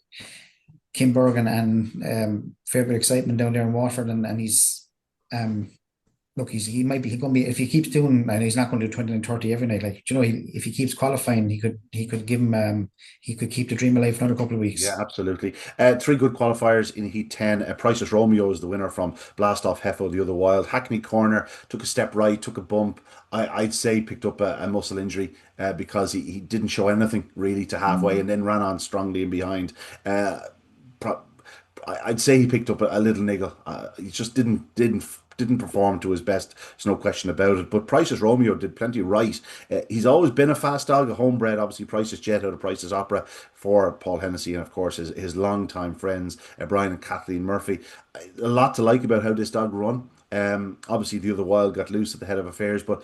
Kim Bergen and fair bit of excitement down there in Watford, and he's um look, he's going to be, if he keeps doing, and he's not going to do 29-30 every night. Like, you know, if he keeps qualifying, he could give him he could keep the dream alive for another couple of Yeah, weeks. absolutely. Three good qualifiers in Heat 10. Priceless Romeo is the winner from Blast Off Heffo, the other wild. Hackney Corner took a step right, took a bump. I'd say picked up a muscle injury because he didn't show anything really to halfway and then ran on strongly in behind. Uh, pro- I'd say he picked up a little niggle. He just didn't perform to his best. There's no question about it. But Price's Romeo did plenty right. He's always been a fast dog, a homebred. Obviously, Price's Jet out of Price's Opera for Paul Hennessy, and of course his longtime friends Brian and Kathleen Murphy. A lot to like about how this dog run. Obviously, the other wild got loose at the head of affairs, but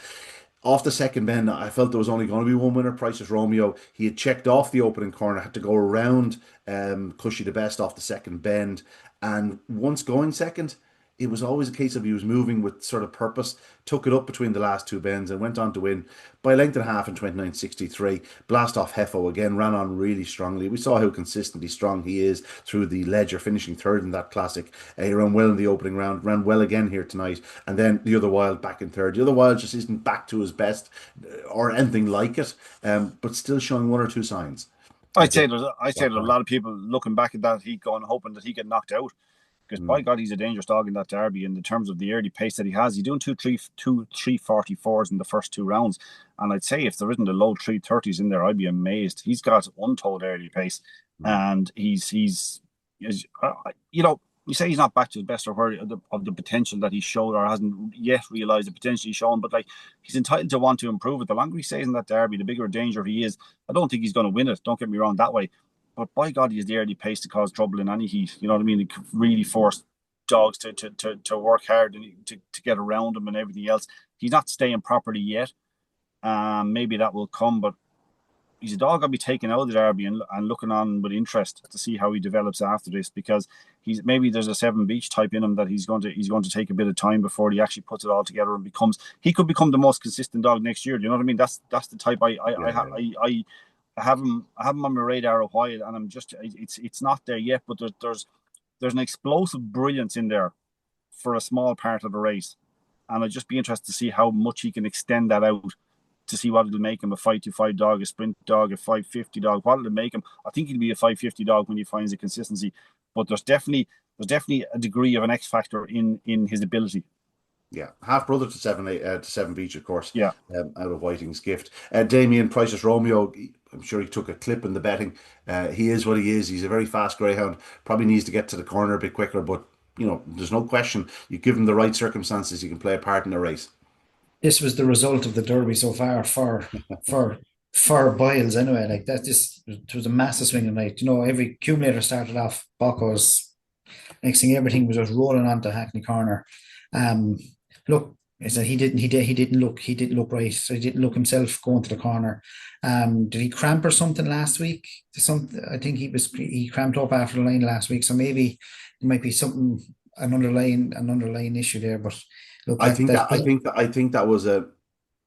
off the second bend, I felt there was only going to be one winner. Price's Romeo. He had checked off the opening corner, had to go around Cushy the best off the second bend, and once going second, it was always a case of he was moving with sort of purpose. Took it up between the last two bends and went on to win by a length and a half in 29.63. Blast Off Heffo again ran on really strongly. We saw how consistently strong he is through the Ledger, finishing third in that classic. He ran well in the opening round, ran well again here tonight, and then the other wild back in third. The other wild just isn't back to his best or anything like it, but still showing one or two signs. I I'd say think. there's a lot of people looking back at that heat going, hoping that he get knocked out. Because by Mm. God, he's a dangerous dog in that derby. And in terms of the early pace that he has, he's doing 3:44s in the first two rounds. And I'd say if there isn't a low 3:30s in there, I'd be amazed. He's got untold early pace, Mm. and you know, you say he's not back to his best or where of the potential that he showed or hasn't yet realised the potential he's shown. But like he's entitled to want to improve it. The longer he stays in that derby, the bigger a danger he is. I don't think he's going to win it. Don't get me wrong that way. But by God, he has the early pace to cause trouble in any heat. You know what I mean? He could really force dogs to work hard and to get around him and everything else. He's not staying properly yet. Maybe that will come, but he's a dog I'll be taking out of the derby and looking on with interest to see how he develops after this, because maybe there's a Seven Beach type in him that he's going to take a bit of time before he actually puts it all together and he could become the most consistent dog next year. Do you know what I mean? That's the type Yeah. I have him on my radar a while, and it's not there yet, but there's an explosive brilliance in there for a small part of the race, and I'd just be interested to see how much he can extend that out to see what it'll make him, a 525 dog, a sprint dog, a 550 dog. What it'll make him, I think he'll be a 550 dog when he finds the consistency. But there's definitely a degree of an X factor in his ability. Yeah, half brother to Seven Beach, of course, Yeah, out of Whiting's gift. Damien Price's Romeo, I'm sure he took a clip in the betting. He is what he is. He's a very fast greyhound. Probably needs to get to the corner a bit quicker, but there's no question. You give him the right circumstances, he can play a part in the race. This was the result of the Derby so far for for Boyles anyway. Like that, this it was a massive swing tonight. You know, every accumulator started off Bako's. Next thing, everything was just rolling onto Hackney Corner. Um, look, I said he didn't look right. So he didn't look himself going to the corner. Did he cramp or something last week? I think he cramped up after the line last week. So maybe there might be something an underlying issue there. But look, I that think that that I think that I think that was a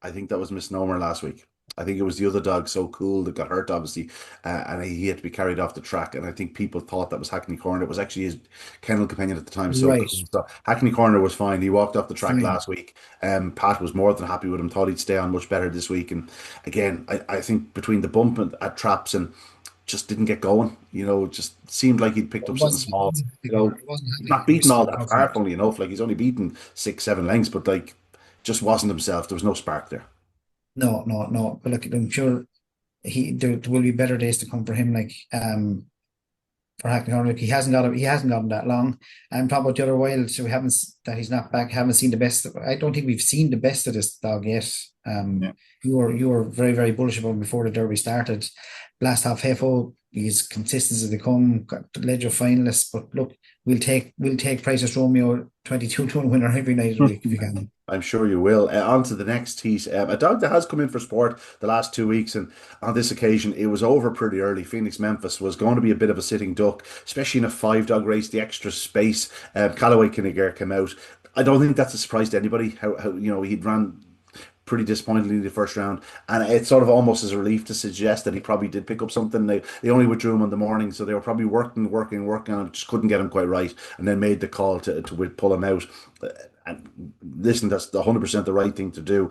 I think that was a misnomer last week. I think it was the other dog, So Cool, that got hurt, obviously, and he had to be carried off the track. And I think people thought that was Hackney Corner. It was actually his kennel companion at the time, So right, Cool. So Hackney Corner was fine. He walked off the track fine. last week. Pat was more than happy with him. Thought he'd stay on much better this week. And again, I think between the bump at traps and just didn't get going. Just seemed like he'd picked It up something wasn't, it small. wasn't You Hackney Corner. know, It wasn't he's Hackney not Corner. beaten all So that far, confident. funnily enough. Like he's only beaten 6, 7 lengths, but like just wasn't himself. There was no spark there. No, no, no. But look, I'm sure there will be better days to come for him. Like for Hackney. He hasn't got him. He hasn't got him that long. I'm talking about the other wild, so we haven't that he's not back. Haven't seen the best. I don't think we've seen the best of this dog yet. Yeah. You were very very bullish about him before the Derby started. Last half Hefo, he's consistent as they come. Got the Ledger finalists, but look, we'll take Price's Romeo 22-1 winner every night of the week if we can. I'm sure you will. On to the next heat. A dog that has come in for sport the last 2 weeks, and on this occasion, it was over pretty early. Phoenix Memphis was going to be a bit of a sitting duck, especially in a five-dog race, the extra space. Callaway Kinnegar came out. I don't think that's a surprise to anybody. How he'd ran pretty disappointingly in the first round, and it's sort of almost as a relief to suggest that he probably did pick up something. They only withdrew him on the morning, so they were probably working, and just couldn't get him quite right, and then made the call to pull him out. And listen, that's 100% the right thing to do.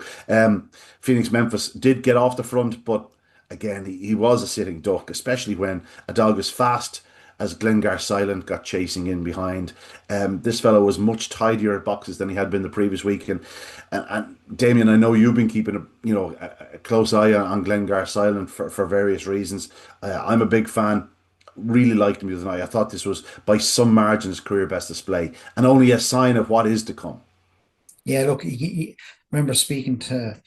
Phoenix Memphis did get off the front, but again, he was a sitting duck, especially when a dog as fast as Glengar Silent got chasing in behind. This fellow was much tidier at boxes than he had been the previous week. And Damien, I know you've been keeping a close eye on Glengar Silent for various reasons. I'm a big fan. Really liked him the other night. I thought this was by some margin his career best display, and only a sign of what is to come. Yeah, look, remember speaking to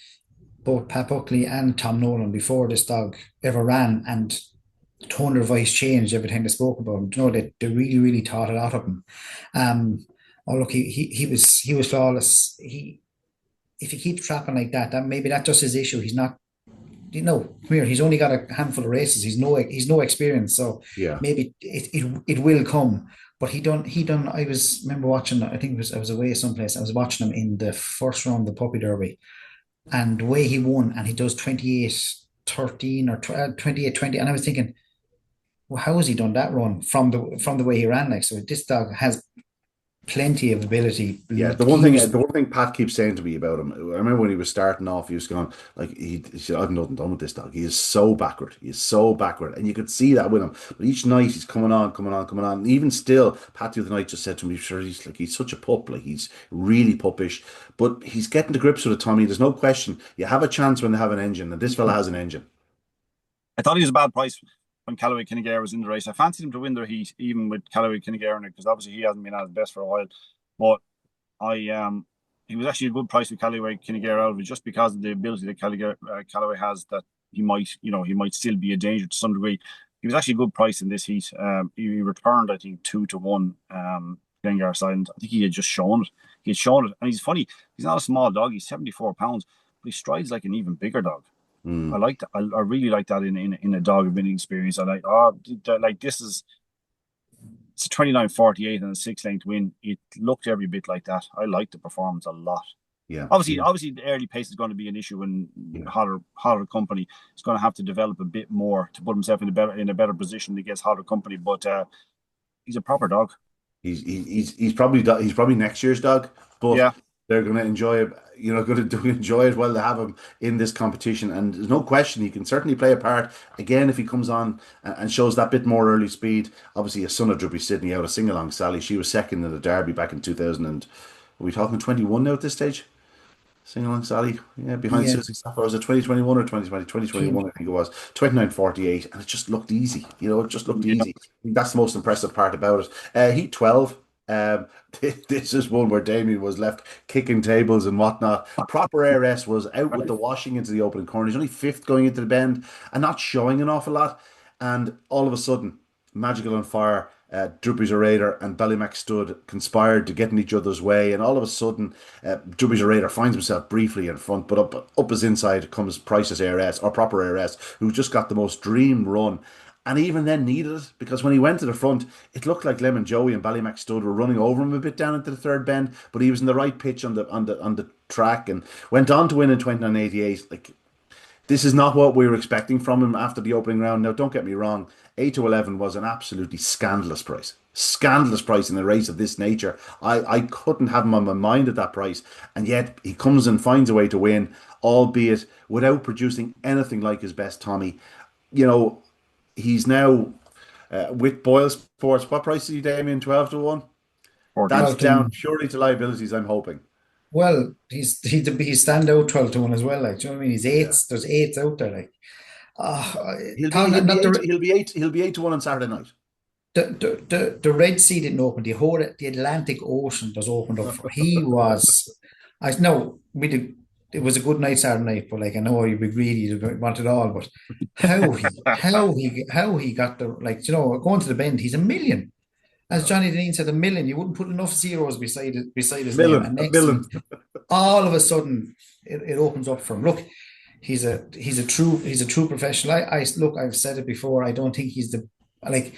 both Pat Buckley and Tom Nolan before this dog ever ran, and the tone of their voice changed every time they spoke about him. You know, they really, really thought a lot of him. Oh look, he was flawless. If he keeps trapping like that, maybe that's just his issue. He's not. Come here. He's only got a handful of races. He's no experience, so Yeah. maybe it will come. But he done. Remember watching. I think I was away someplace. I was watching him in the first round of the Puppy Derby, and the way he won, and he does 28-13 or 28-20, and I was thinking, well, how has he done that run from the way he ran? Like, so this dog has plenty of ability. Yeah, the one thing Pat keeps saying to me about him, I remember when he was starting off, he was going like he said, "I've nothing done with this dog. He is so backward. He is so backward," and you could see that with him. But each night he's coming on, coming on, coming on. And even still, Pat the other night just said to me, "Sure, he's such a pup. Like he's really puppish, but he's getting to grips with it, Tommy. There's no question. You have a chance when they have an engine, and this fella has an engine." I thought he was a bad price when Callaway Kinnegar was in the race. I fancied him to win the heat, even with Callaway Kinnegar in it, because obviously he hasn't been at his best for a while. But he was actually a good price with Callaway Kinnegar out of it, just because of the ability that Callaway has, that he might still be a danger to some degree. He was actually a good price in this heat. He returned, I think, 2-1. Glengar Silent. I think he had just shown it. He had shown it, and he's funny. He's not a small dog. He's 74 pounds, but he strides like an even bigger dog. I like that. I really like that in a dog of winning experience. I like this is it's a 29.48 and a 6 length win. It looked every bit like that. I like the performance a lot. Yeah. Obviously the early pace is going to be an issue in hotter company. He's going to have to develop a bit more to put himself in a better position against hotter company. But he's a proper dog. He's probably next year's dog, but Yeah. they're going to enjoy it. Going to enjoy it while they have him in this competition, and there's no question he can certainly play a part again if he comes on and shows that bit more early speed. Obviously, a son of Druppy Sydney out of Sing Along Sally. She was second in the Derby back in 2000, and are we talking 21 now at this stage? Sing Along Sally, yeah, behind Yeah. Susie Saffron. Was it 2021 or 2020? 2021, I think it was. 29.48, and it just looked easy. It just looked easy. I think that's the most impressive part about it. Heat 12. This is one where Damien was left kicking tables and whatnot. Proper ARS was out with the washing into the opening corner. He's only fifth going into the bend and not showing an awful lot. And all of a sudden, Magical on Fire, Druppy Raider and Ballymac Stud conspired to get in each other's way. And all of a sudden, Druppy Raider finds himself briefly in front, but up his inside comes Price's ARS, or Proper ARS, who just got the most dream run. And even then needed it, because when he went to the front, it looked like Lemon Joey and Ballymac Stud were running over him a bit down into the third bend, but he was in the right pitch on the track and went on to win in 29.88. Like, this is not what we were expecting from him after the opening round. Now, don't get me wrong, 8-11 was an absolutely scandalous price. Scandalous price in a race of this nature. I couldn't have him on my mind at that price, and yet he comes and finds a way to win, albeit without producing anything like his best Tommy. He's now with BOYLE Sports. What price is he, Damien? 12-1? That's down purely to liabilities, I'm hoping. Well, he's standout 12-1 as well. Like, do you know what I mean? He's eights. There's eights out there. Like, He'll be 8-1 on Saturday night. The Red Sea didn't open. The Atlantic Ocean just opened up for. He was. I know we did. It was a good night Saturday night, but like I know you'd be greedy, you'd want it all. But how he got the going to the bend. He's a million. As Johnny Dean said, a million. You wouldn't put enough zeros beside his name. Villain, And a next villain. thing, all of a sudden, it opens up for him. Look, he's a true professional. I look. I've said it before. I don't think he's the like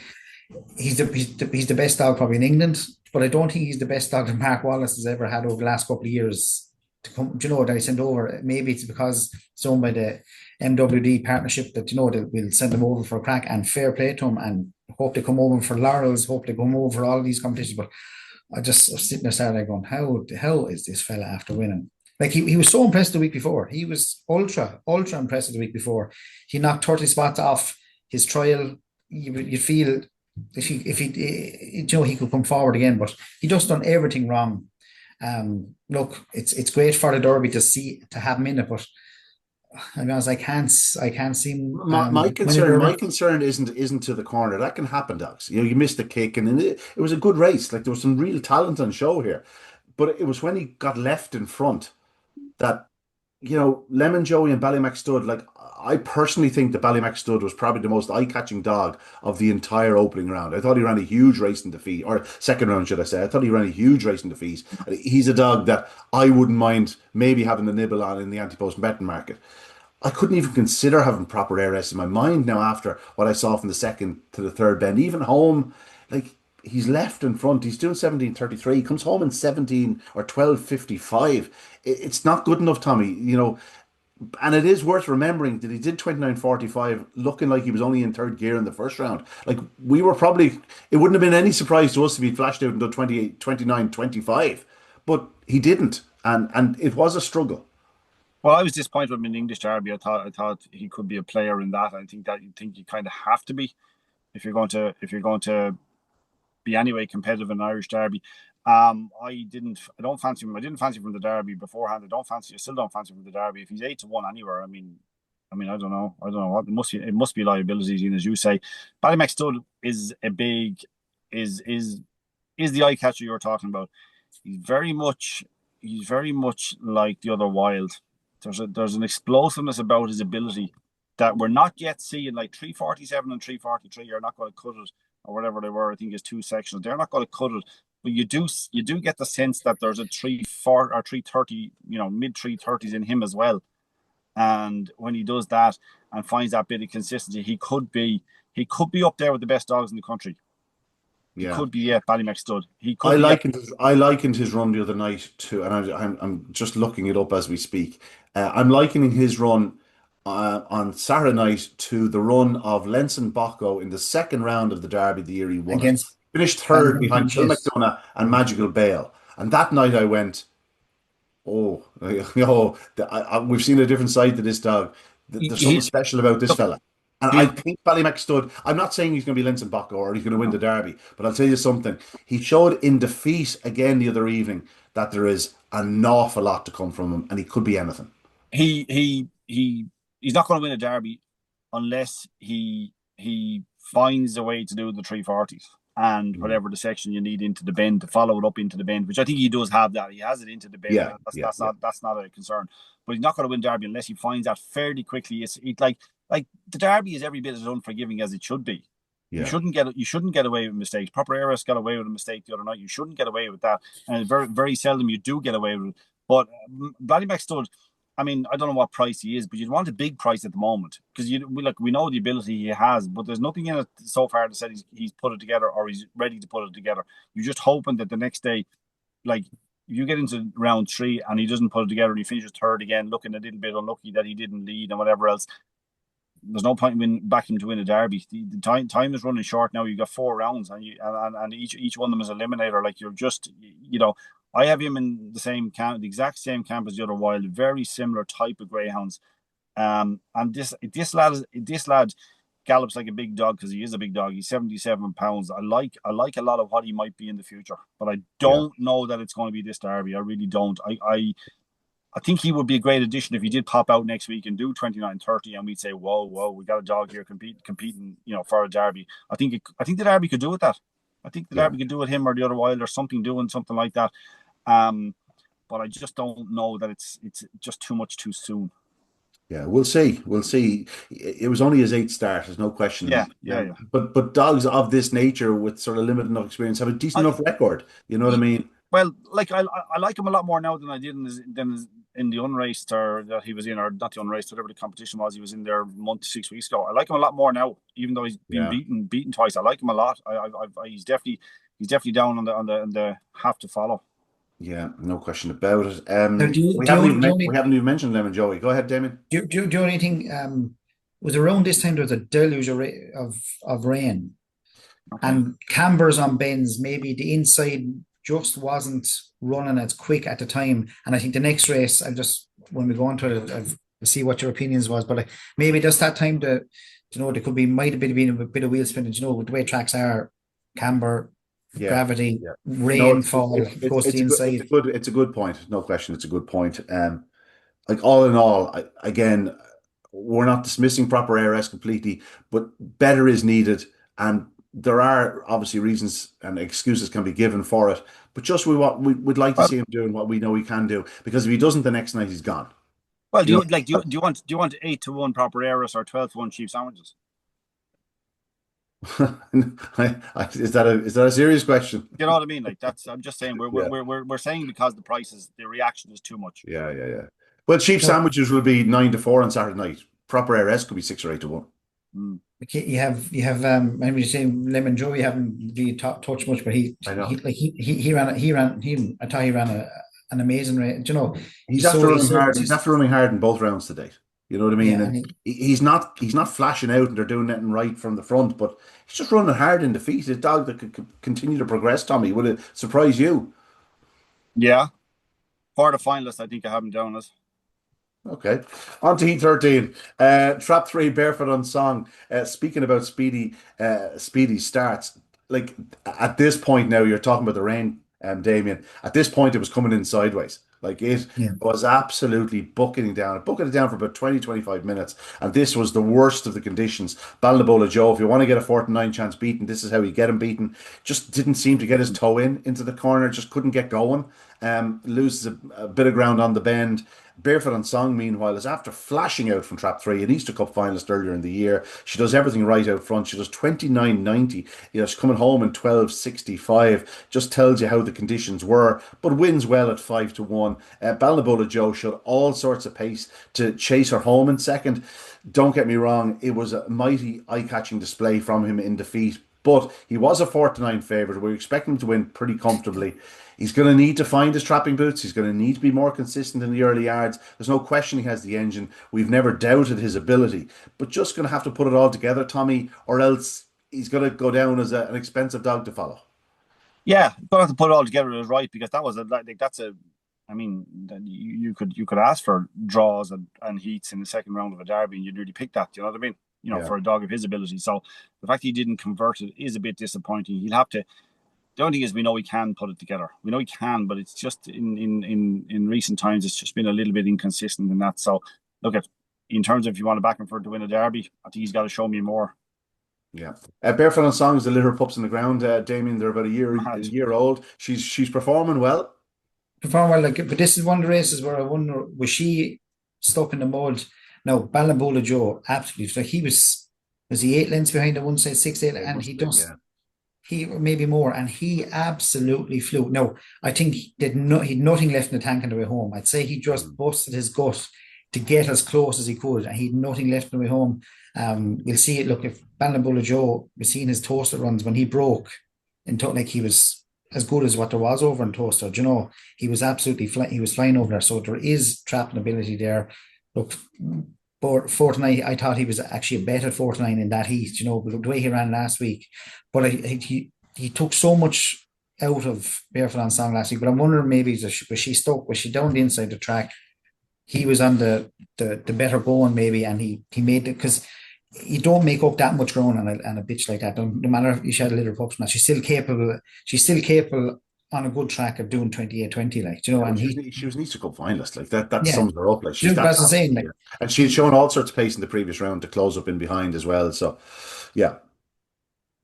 he's the best dog probably in England, but I don't think he's the best dog that Mark Wallace has ever had over the last couple of years. To come, that I sent over. Maybe it's because it's owned by the MWD partnership that that we'll send them over for a crack, and fair play to them, and hope they come over for laurels, hope they come over for all these competitions. But I just was sitting there Saturday going, how is this fella after winning? Like he was so impressed the week before. He was ultra impressive the week before. He knocked 30 spots off his trial. You feel if he he could come forward again, but he just done everything wrong. Look, it's great for the Derby to have him in it, but I mean, I can't see him. My concern isn't to the corner. That can happen, Dogs. You missed the kick, and it was a good race. Like there was some real talent on show here, but it was when he got left in front that Lemon Joey and Ballymac Stud. Like I personally think that Ballymac Stud was probably the most eye-catching dog of the entire opening round. I thought he ran a huge race in defeat, or second round, should I say? I thought he ran a huge race in defeat. He's a dog that I wouldn't mind maybe having the nibble on in the anti-post betting market. I couldn't even consider having proper ARS in my mind now after what I saw from the second to the third bend. Even home, like he's left in front. He's doing 17:33. He comes home in 17 or 12:55. It's not good enough, Tommy. And it is worth remembering that he did 29:45, looking like he was only in third gear in the first round. Like we were probably, it wouldn't have been any surprise to us if he'd flashed out and done 28, 29:25, but he didn't, and it was a struggle. Well, I was disappointed with him in the English Derby. I thought he could be a player in that. I think you kind of have to be if you're going to be anyway competitive in Irish Derby. I don't fancy him. I didn't fancy him from the Derby beforehand. I still don't fancy him from the Derby. If he's 8-1 anywhere, I mean, I don't know what it must be liabilities, as you say. Ballymac Stud is the eye catcher you're talking about. He's very much like the other Wild. There's an explosiveness about his ability that we're not yet seeing. Like 347 and 343 you're not going to cut it, or whatever they were. I think it's two sections. They're not going to cut it, but you do get the sense that there's a 340 or 330, mid 330s in him as well. And when he does that and finds that bit of consistency, he could be up there with the best dogs in the country. Yeah. He could be Ballymac Stud. I likened his run the other night to, and I'm just looking it up as we speak. I'm likening his run on Saturday night to the run of Lenson Bako in the second round of the Derby the year he won. Finished third behind Phil McDonough and Magical Bale. And that night I went, we've seen a different side to this dog. There's something special about this fella. And I think Ballymac Stud, I'm not saying he's going to be Lenson Bako or he's going to win the Derby, but I'll tell you something. He showed in defeat again the other evening that there is an awful lot to come from him, and he could be anything. He's not going to win a Derby unless he finds a way to do the 340s and whatever the section you need into the bend to follow it up into the bend, which I think he does have that. He has it into the bend. That's not a concern. But he's not going to win Derby unless he finds that fairly quickly. It's like the Derby is every bit as unforgiving as it should be. Yeah. You shouldn't get away with mistakes. Proper Eris got away with a mistake the other night. You shouldn't get away with that, and very very seldom you do get away with it. But Ballymac Stud, I mean, I don't know what price he is, but you'd want a big price at the moment because we know the ability he has, but there's nothing in it so far that said he's put it together or he's ready to put it together. You're just hoping that the next day, like if you get into round 3 and he doesn't put it together and he finishes third again, looking a little bit unlucky that he didn't lead and whatever else. There's no point in backing him to win a Derby. The time is running short now. You've got 4 rounds and each one of them is eliminator. Like you're just, I have him in the same camp, the exact same camp as the other Wild, very similar type of greyhounds. And this lad gallops like a big dog because he is a big dog. He's 77 pounds. I like a lot of what he might be in the future, but I don't know that it's going to be this Derby. I really don't. I think he would be a great addition if he did pop out next week and do 29-30, and we'd say, whoa, we got a dog here competing, for a Derby. I think the Derby could do with that. I think the Derby could do with him or the other Wild or doing something like that. But I just don't know that it's just too much too soon. Yeah, we'll see. We'll see. It was only his 8th start, there's no question. Yeah. But dogs of this nature with sort of limited enough experience have a decent enough record. You know what I mean? Well, like I like him a lot more now than I did in the unraced, or that he was in, or not the unraced, whatever the competition was. He was in there 6 weeks ago. I like him a lot more now, even though he's been beaten twice. I like him a lot. He's definitely down on the have to follow. Yeah, no question about it. We haven't even mentioned Lemon Joey. Go ahead, Damien. Do you know anything? Was around this time there was a deluge of rain, and cambers on bends. Maybe the inside just wasn't running as quick at the time. And I think the next race, when we go on to it, I'll see what your opinions was. But maybe just that time there might have been a bit of wheel spinning. The way tracks are, camber. Gravity, rainfall, goes to the inside. It's a good point. No question, it's a good point. Like all in all, again, we're not dismissing proper ARS completely, but better is needed, and there are obviously reasons and excuses can be given for it. But just we'd like to see him doing what we know he can do, because if he doesn't, the next night he's gone. Well, do you want 8-1 proper ARS or 12-1 cheap sandwiches? Is that a serious question? You know what I mean? Like I'm just saying we're saying because the reaction is too much. Yeah. Well, cheap sandwiches will be 9-4 on Saturday night. Proper RS could be 6 or 8-1. You have when you say Lemon Joe, you haven't really touched much, but he ran I thought he ran an amazing race. He's after running hard in both rounds today. You know what I mean? And he's not flashing out and they're doing nothing right from the front, but he's just running hard in defeat. He's a dog that could continue to progress, Tommy. Would it surprise you? Yeah. For the finalist, I think I have him down as. Okay. On to Heat 13. Trap 3, Barefoot on Song. Speaking about speedy starts, like at this point now, you're talking about the rain, Damien. At this point, it was coming in sideways. Like it was absolutely bucketing down for about 20-25 minutes. And this was the worst of the conditions. Balnabola Joe, if you want to get a 4-9 chance beaten, this is how you get him beaten. Just didn't seem to get his toe into the corner, just couldn't get going. Loses a bit of ground on the bend. Barefoot on Song, meanwhile, is after flashing out from Trap 3, an Easter Cup finalist earlier in the year. She does everything right out front. She does 29.90. She's coming home in 12.65. Just tells you how the conditions were, but wins well at 5-1. Balnabola Joe showed all sorts of pace to chase her home in second. Don't get me wrong, it was a mighty eye-catching display from him in defeat, but he was a 4-9 favourite. We were expecting him to win pretty comfortably. He's going to need to find his trapping boots. He's going to need to be more consistent in the early yards. There's no question he has the engine. We've never doubted his ability, but just going to have to put it all together, Tommy, or else he's going to go down as an expensive dog to follow. Yeah, going to have to put it all together is right, because that was you could ask for draws and heats in the second round of a derby, and you'd really pick that. You know what I mean? For a dog of his ability. So the fact he didn't convert it is a bit disappointing. He'll have to. The only thing is, we know he can put it together. We know he can, but it's just in recent times, it's just been a little bit inconsistent in that. So, look, in terms of if you want to back him to win a derby, I think he's got to show me more. Yeah. Barefoot on Song is the litter pups on the ground. Damien, they're about a year old. She's performing well. But this is one of the races where I wonder, was she stuck in the mold? No, Balnabola Joe, absolutely. So was he 8 lengths behind the one side, 6-8, and he does. Yeah. He maybe more, and he absolutely flew. No, I think he'd nothing left in the tank on the way home. I'd say he just busted his gut to get as close as he could, and he'd nothing left on the way home. You'll see it. Look, if Balnabola Joe, we've seen his Toaster runs when he broke, and like he was as good as what there was over in Toaster. Do you know, he was absolutely he was flying over there. So there is trapping ability there. Look, for 4-9, I thought he was actually a better 4-9 in that heat, the way he ran last week. But he took so much out of Barefoot on Song last week. But I'm wondering, maybe was she stuck? Was she down the inside the track? He was on the better going maybe, and he made it, because you don't make up that much ground on a bitch like that. No matter if you shed a little pups, she's still capable on a good track of doing 28-20, like, you know, Yeah, and she was an Easter Cup finalist. Like that yeah, sums her up. Like you she's know, that that's the talented. saying, like, Yeah. And she'd shown all sorts of pace in the previous round to close up in behind as well. So yeah.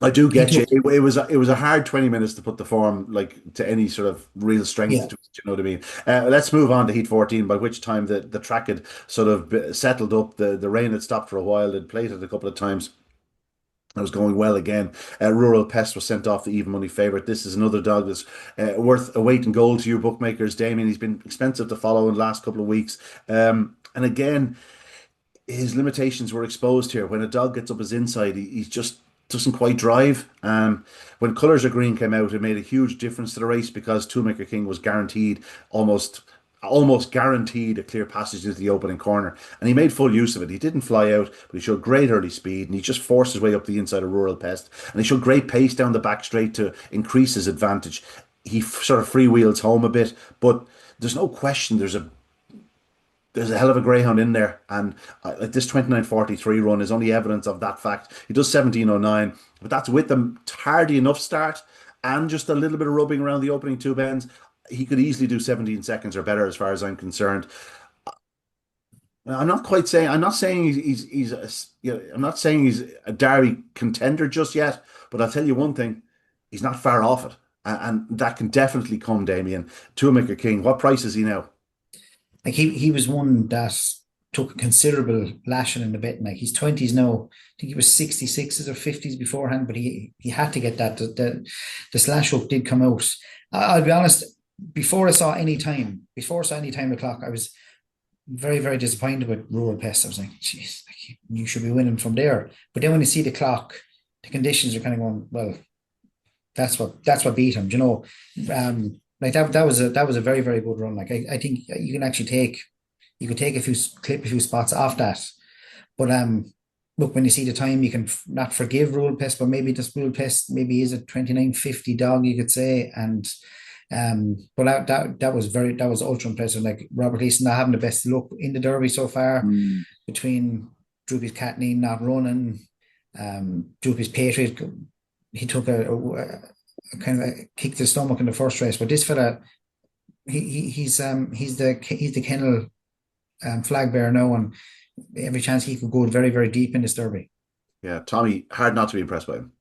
I do he get you. took, It was a hard 20 minutes to put the form like to any sort of real strength yeah, to it, you know what I mean? Let's move on to Heat 14, by which time the track had sort of settled up. The rain had stopped for a while. They'd played it a couple of times. It was going well again. Rural Pest was sent off the even money favourite. This is another dog that's worth a weight in gold to you bookmakers. Damien, he's been expensive to follow in the last couple of weeks. And again, his limitations were exposed here. When a dog gets up his inside, he just doesn't quite drive. When Colours of Green came out, it made a huge difference to the race because Toolmaker King was guaranteed almost guaranteed a clear passage into the opening corner, and he made full use of it. He didn't fly out, but he showed great early speed, and he just forced his way up the inside of Rural Pest, and he showed great pace down the back straight to increase his advantage. He sort of freewheels home a bit, but there's no question there's a hell of a greyhound in there, and like this 29:43 run is only evidence of that fact. He does 17:09, but that's with a tardy enough start and just a little bit of rubbing around the opening two bends. He could easily do 17 seconds or better, as far as I'm concerned. I'm not saying I'm not saying he's a Derby contender just yet, but I'll tell you one thing: he's not far off it, and that can definitely come. Damien, Toolmaker King, what price is he now? like he was one that took a considerable lashing in the betting. Like he's 20s now. I think he was 66s or 50s beforehand, but he had to get that. The slash up did come out. I'll be honest, before I saw any time o'clock, I was very, very disappointed with Rural Pest. I was like, jeez, like, you should be winning from there. But then when you see the clock, the conditions are kind of going, well, that's what beat him, you know. Like that was a very, very good run. Like I think you can actually clip a few spots off that. But look, when you see the time, you can not forgive Rule Pest, but maybe this Rule Pest maybe is a 29:50 dog, you could say. And but that was ultra impressive. Like Robert Leeson not having the best look in the Derby so far, between Droopy's Catney not running, Droopy's Patriot, he took a kind of a kick to the stomach in the first race. But this fella, he's the kennel flag bearer now, and every chance he could go very, very deep in this Derby. Yeah, Tommy, hard not to be impressed by him.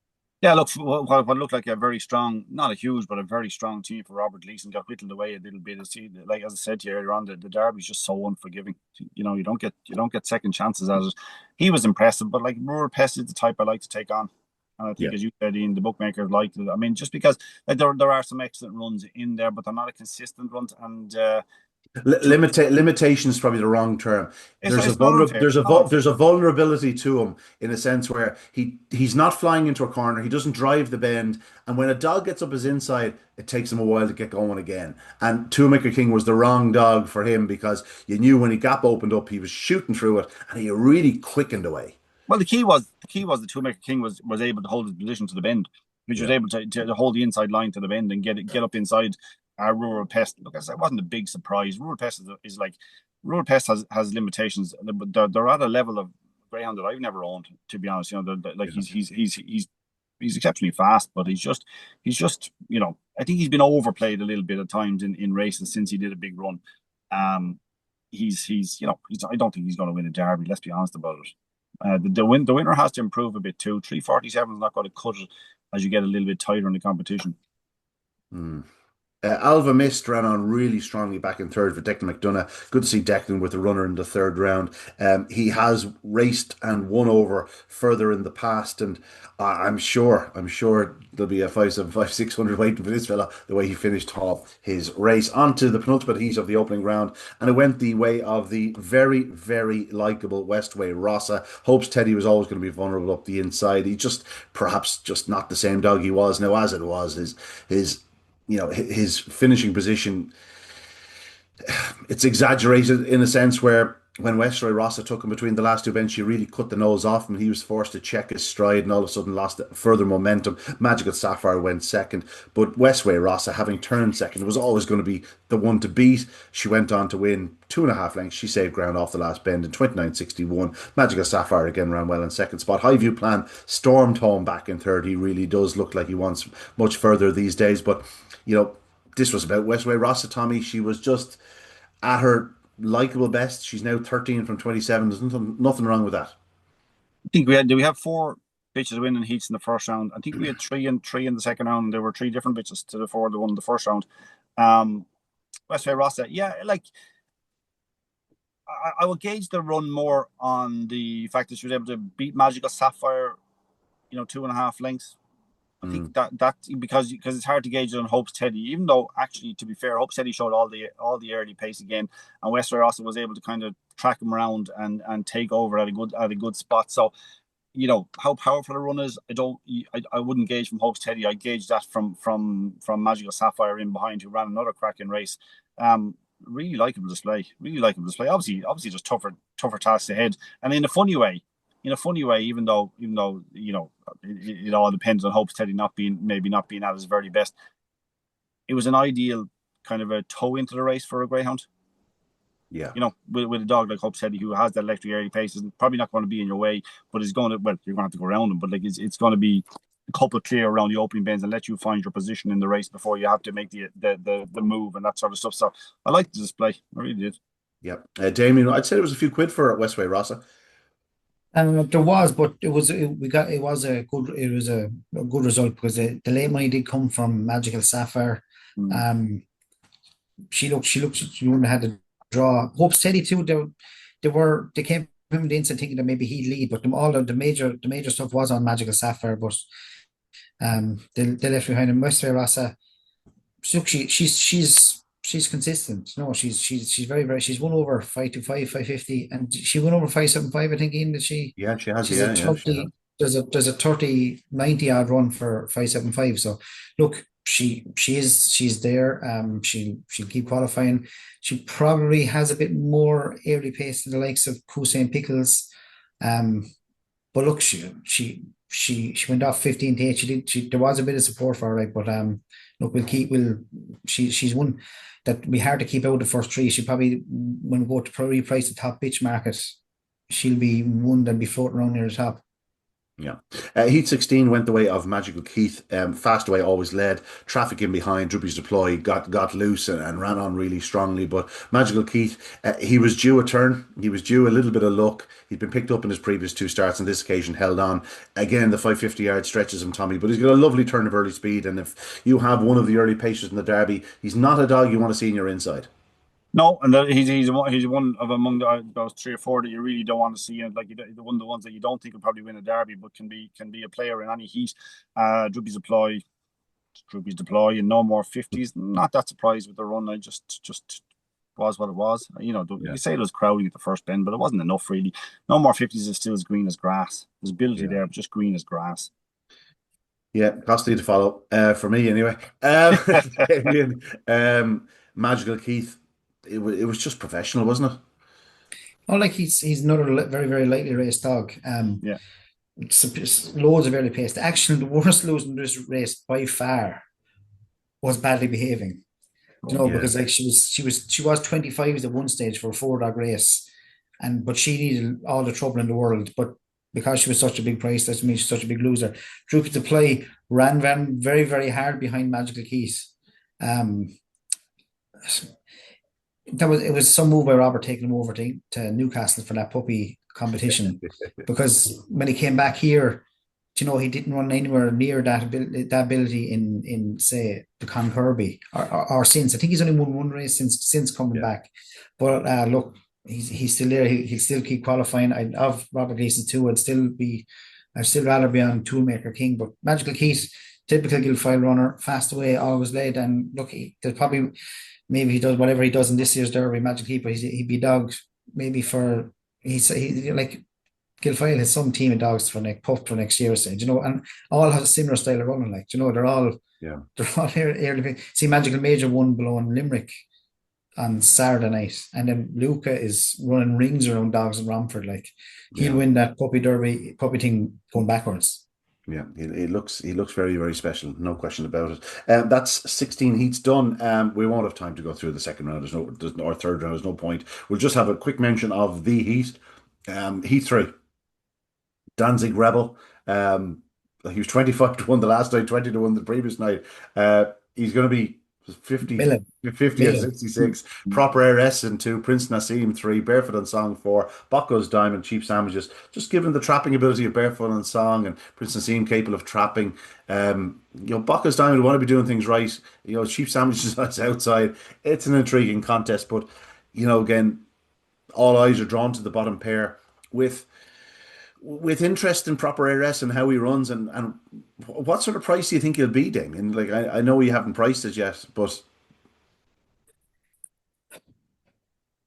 Yeah, look, what looked like a very strong, not a huge, but a very strong team for Robert Leeson got whittled away a little bit. Like as I said to you earlier on, the Derby's just so unforgiving. You know, you don't get second chances at it. He was impressive, but like Rural Pest is the type I like to take on. And I think, Yeah. as you said, Ian, the bookmakers liked it. I mean, just because like, there are some excellent runs in there, but they're not a consistent runs. And Limitation is probably the wrong term. it's not unfair. Not unfair. There's a vulnerability to him in a sense where he's not flying into a corner. He doesn't drive the bend, and when a dog gets up his inside, it takes him a while to get going again. And Toolmaker King was the wrong dog for him because you knew when he gap opened up, he was shooting through it, and he really quickened away. Well, the Toolmaker King was able to hold his position to the bend, which was Yeah. able to hold the inside line to the bend and get up inside Rural Pest. Look, it wasn't a big surprise. Rural Pest has limitations, but they're at a level of greyhound that I've never owned. To be honest, you know, like he's exceptionally fast, but he's just you know, I think he's been overplayed a little bit at times in races since he did a big run. He's I don't think he's going to win a Derby. Let's be honest about it. The winner has to improve a bit too. 347 is not going to cut it as you get a little bit tighter in the competition. Hmm. Alva Mist ran on really strongly back in third for Declan McDonough. Good to see Declan with the runner in the third round. He has raced and won over further in the past, and I'm sure there'll be a 575, 600 waiting for this fella. The way he finished off his race onto the penultimate heat of the opening round, and it went the way of the very, very likable Westway Rossa. Hopes Teddy was always going to be vulnerable up the inside. He perhaps just not the same dog he was now as it was his finishing position. It's exaggerated in a sense where when Westroy Rossa took him between the last two bends, she really cut the nose off him. He was forced to check his stride and all of a sudden lost further momentum. Magical Sapphire went second, but Westway Rossa, having turned second, was always going to be the one to beat. She went on to win 2.5 lengths. She saved ground off the last bend in 29:61. Magical Sapphire again ran well in second spot. High View Plan stormed home back in third. He really does look like he wants much further these days, but you know, this was about Westway Rossa, Tommy. She was just at her likable best. She's now 13 from 27. There's nothing wrong with that. I think we have four bitches winning heats in the first round. I think we had three in the second round. And there were three different bitches to the four that won the first round. Westway Rossa, yeah, like I would gauge the run more on the fact that she was able to beat Magical Sapphire, 2.5 lengths. I think that because it's hard to gauge it on Hope's Teddy, even though actually, to be fair, Hope's Teddy showed all the early pace again, and Westway Rossa was able to kind of track him around and take over at a good spot. So, how powerful the run is, I wouldn't gauge from Hope's Teddy. I gauge that from Magical Sapphire in behind, who ran another cracking race. Really likable display. Really likable display. Obviously, just tougher tasks ahead, and in a funny way, even though it all depends on Hope's Teddy not being at his very best. It was an ideal kind of a toe into the race for a greyhound. Yeah. With a dog like Hope's Teddy, who has that electric early pace, is probably not going to be in your way, but you're going to have to go around him, but like it's going to be a couple clear around the opening bends and let you find your position in the race before you have to make the move and that sort of stuff. So I liked the display. I really did. Yeah. Damien, I'd say it was a few quid for Westway Rossa. There was, but it was a good result because the late money did come from Magical Sapphire. She wouldn't have had to draw. Hope's Teddy too. They came from the inside thinking that maybe he'd lead, but all of the major stuff was on Magical Sapphire. But they left behind him. Westway Rossa. Look, she's consistent. No, she's very, very. She's won over 525, 550, and she won over 575. I think, Ian, that she. Yeah, she has. She's Yeah, a 30. There's a 30, 90 yard run for 575. So look, she's there. She'll keep qualifying. She probably has a bit more early pace than the likes of St. Pickles. But look, she went off 15 to 8. There was a bit of support for her, right? But look, she's one that we hard to keep out of the first three. She probably, when we go to reprice the top pitch market, she'll be one that'll be floating around near the top. Yeah. Heat 16 went the way of Magical Keith. Fast Away always led. Traffic in behind. Droopy's Deploy got loose and ran on really strongly. But Magical Keith, he was due a turn. He was due a little bit of luck. He'd been picked up in his previous two starts, and this occasion held on. Again, the 550 yard stretches him, Tommy, but he's got a lovely turn of early speed. And if you have one of the early paces in the Derby, he's not a dog you want to see in your inside. No, and he's one of among those three or four that you really don't want to see, and like one of the ones that you don't think will probably win a derby, but can be a player in any heat. Droopy's Deploy, and no more 50s. Not that surprised with the run. I just was what it was. You say it was crowding at the first bend, but it wasn't enough really. No more 50s is still as green as grass. There's ability there, but just green as grass. Yeah, costly to follow for me anyway. Magical Keith. It was just professional, wasn't it? Oh, like he's another very, very lightly raced dog. Yeah. Loads of early pace. Actually, the worst losing this race by far was badly behaving. Because like she was 25 at one stage for a 4-dog race, but she needed all the trouble in the world. But because she was such a big price, that means she's such a big loser. Droopy to Play ran very, very hard behind Magical Keith. It was some move by Robert taking him over to Newcastle for that puppy competition, because when he came back here, he didn't run anywhere near that ability in say the Con Kirby or since. I think he's only won one race since coming back. But look, he's still there. He'll still keep qualifying. I'd have Robert Gleason too. I'd still rather be on Toolmaker King. But Magical Keith, typical Guildfile runner, fast away, always led. And look, there's probably. Maybe he does whatever he does in this year's Derby, Magic Keeper. He'd be dogged maybe for he like Guildfile has some team of dogs for Puff for next year, say, and all has a similar style of running. They're all early. See, Magical Major won below in Limerick on Saturday night, and then Luca is running rings around dogs in Romford. He'll win that puppy thing going backwards. Yeah, he looks very, very special, no question about it. That's 16 heats done. We won't have time to go through the second round. Or third round. There's no point. We'll just have a quick mention of the heat. Heat 3. Danzig Rebel. He was 25 to 1 the last night, 20 to 1 the previous night. He's going to be 50, Million. 50 and 66. Proper ARS in 2, Prince Nassim 3, Barefoot and Song 4, Bako's Diamond, Cheap Sandwiches. Just given the trapping ability of Barefoot and Song and Prince Nassim capable of trapping. Bako's Diamond want to be doing things right. Cheap Sandwiches is outside. It's an intriguing contest, but again, all eyes are drawn to the bottom pair with interest in Proper ARS and how he runs, and what sort of price do you think he'll be, Damien? Like I know you haven't priced it yet, but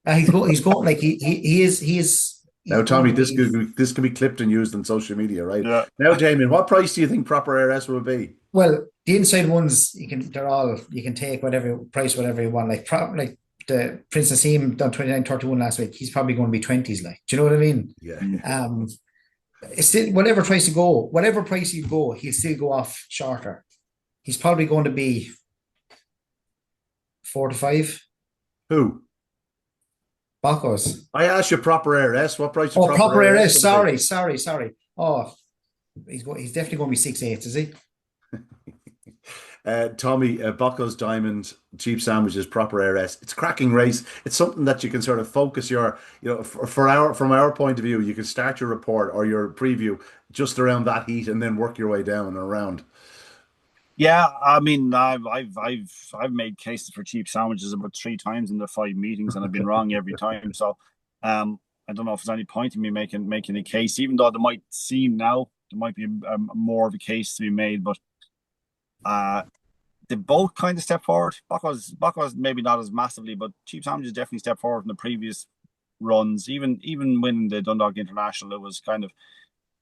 he's going like he is. Now, Tommy, this can be clipped and used on social media, right? Yeah. Now, Damien, what price do you think Proper ARS will be? Well, the inside ones you can take whatever price, whatever you want. Like the Prince Nassim done 29.31 last week. He's probably going to be 20s. Like, do you know what I mean? Yeah. It's still whatever price you go, he'll still go off shorter. He's probably going to be 4 to 5. Who? Bako's. I asked you Proper ARS. What price? Oh, Proper ARS. Sorry. Oh, he's definitely going to be 6/8, is he? Tommy, Bako's Diamond, Cheap Sandwiches, Proper ARS. It's a cracking race. It's something that you can sort of focus from our point of view, you can start your report or your preview just around that heat and then work your way down and around. Yeah, I mean, I've made cases for Cheap Sandwiches about 3 times in the 5 meetings, and I've been wrong every time. So, I don't know if there's any point in me making a case, even though there might seem now there might be more of a case to be made, but they both kind of step forward. Bako's maybe not as massively, but Cheap Sandwiches definitely stepped forward from the previous runs. Even winning the Dundalk International,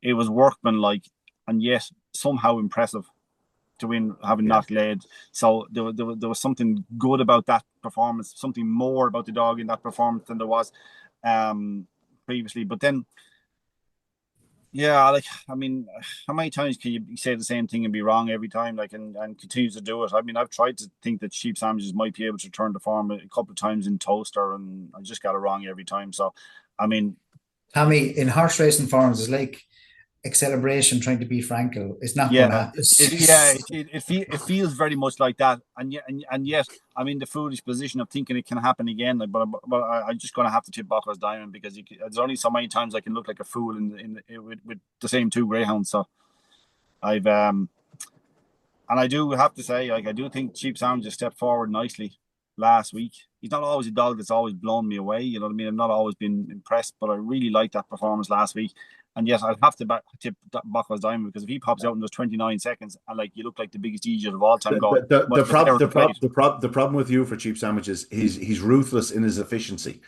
it was workmanlike and yet somehow impressive to win, having not led. So there was something good about that performance, something more about the dog in that performance than there was previously. But then, yeah, like, I mean, how many times can you say the same thing and be wrong every time, like, and continue to do it? I mean, I've tried to think that Cheap Sandwiches might be able to turn the form a couple of times in Toaster, and I just got it wrong every time. So, I mean, Tommy, in horse racing forms, it's like Acceleration trying to beat Frankel. It's not going to happen. It feels very much like that, and yet I'm in the foolish position of thinking it can happen again. But I'm just going to have to tip Bako's Diamond, because there's only so many times I can look like a fool with the same 2 greyhounds. So I've and I do have to say, like, I do think Cheap Sound just stepped forward nicely last week. He's not always a dog that's always blown me away. You know what I mean? I've not always been impressed, but I really liked that performance last week. And yes, I'll have to tip Bako's Diamond, because if he pops out in those 29 seconds and, like, you look like the biggest idiot of all time, the problem with you for Cheap Sandwiches is he's ruthless in his efficiency.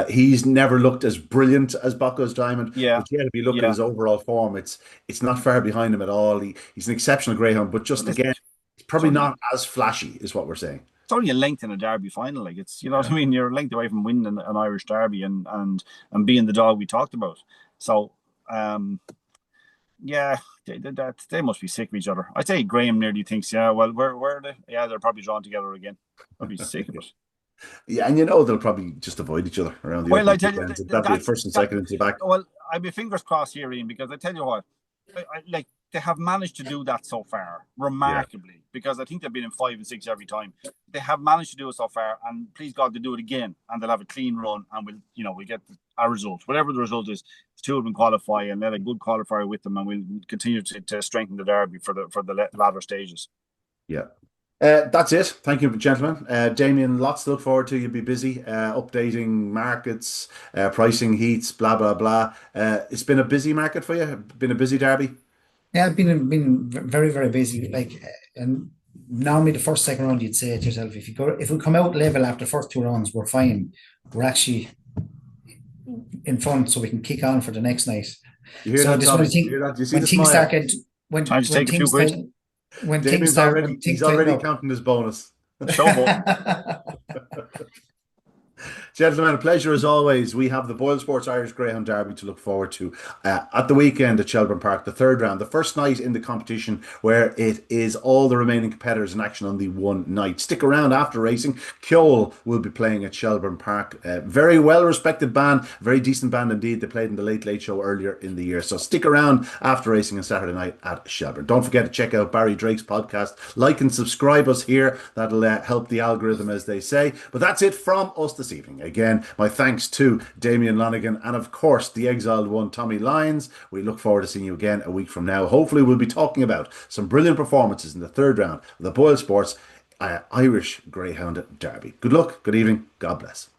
He's never looked as brilliant as Bako's Diamond. Yeah. But yet, if you look at his overall form, it's not far behind him at all. He's an exceptional greyhound, but just again, it's probably not as flashy, is what we're saying. It's only a length in a Derby final. Like, it's, you know what I mean? You're a length away from winning an Irish Derby and being the dog we talked about. So, yeah, they must be sick of each other. I'd say Graham nearly thinks, yeah, well, where are they? Yeah, they're probably drawn together again. I'd be sick of it. Yeah, and they'll probably just avoid each other around the. Well, I tell you, that'd be first and second into the back. Well, I'd be fingers crossed here, Ian, because I tell you what, like, they have managed to do that so far remarkably, because I think they've been in 5 and 6 every time. They have managed to do it so far, and please God, they do it again, and they'll have a clean run, and we'll get a result, whatever the result is. The 2 of them qualify, and let a good qualifier with them, and we'll continue to strengthen the Derby for the latter stages. Yeah. That's it. Thank you, gentlemen. Damien, lots to look forward to. You'll be busy updating markets, pricing heats, blah, blah, blah. It's been a busy market for you? Been a busy Derby? Yeah, I've been very, very busy. Like, and normally the first, second round, you'd say to yourself, if we come out level after the first 2 rounds, we're fine. We're actually in front, so we can kick on for the next night. You hear that, Tommy? You hear that? You see the smile? He's already counting his bonus. Gentlemen, a pleasure as always. We have the BOYLE Sports Irish Greyhound Derby to look forward to at the weekend at Shelbourne Park, the third round, the first night in the competition where it is all the remaining competitors in action on the one night. Stick around after racing. Kjol will be playing at Shelbourne Park. Very well respected band, very decent band indeed. They played in the Late Late Show earlier in the year. So stick around after racing on Saturday night at Shelbourne. Don't forget to check out Barry Drake's podcast. Like and subscribe us here. That'll help the algorithm, as they say. But that's it from us this evening. Again, my thanks to Damien Lonergan and, of course, the exiled one, Tommy Lyons. We look forward to seeing you again a week from now. Hopefully, we'll be talking about some brilliant performances in the third round of the BOYLE Sports Irish Greyhound Derby. Good luck, good evening, God bless.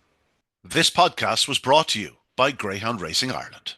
This podcast was brought to you by Greyhound Racing Ireland.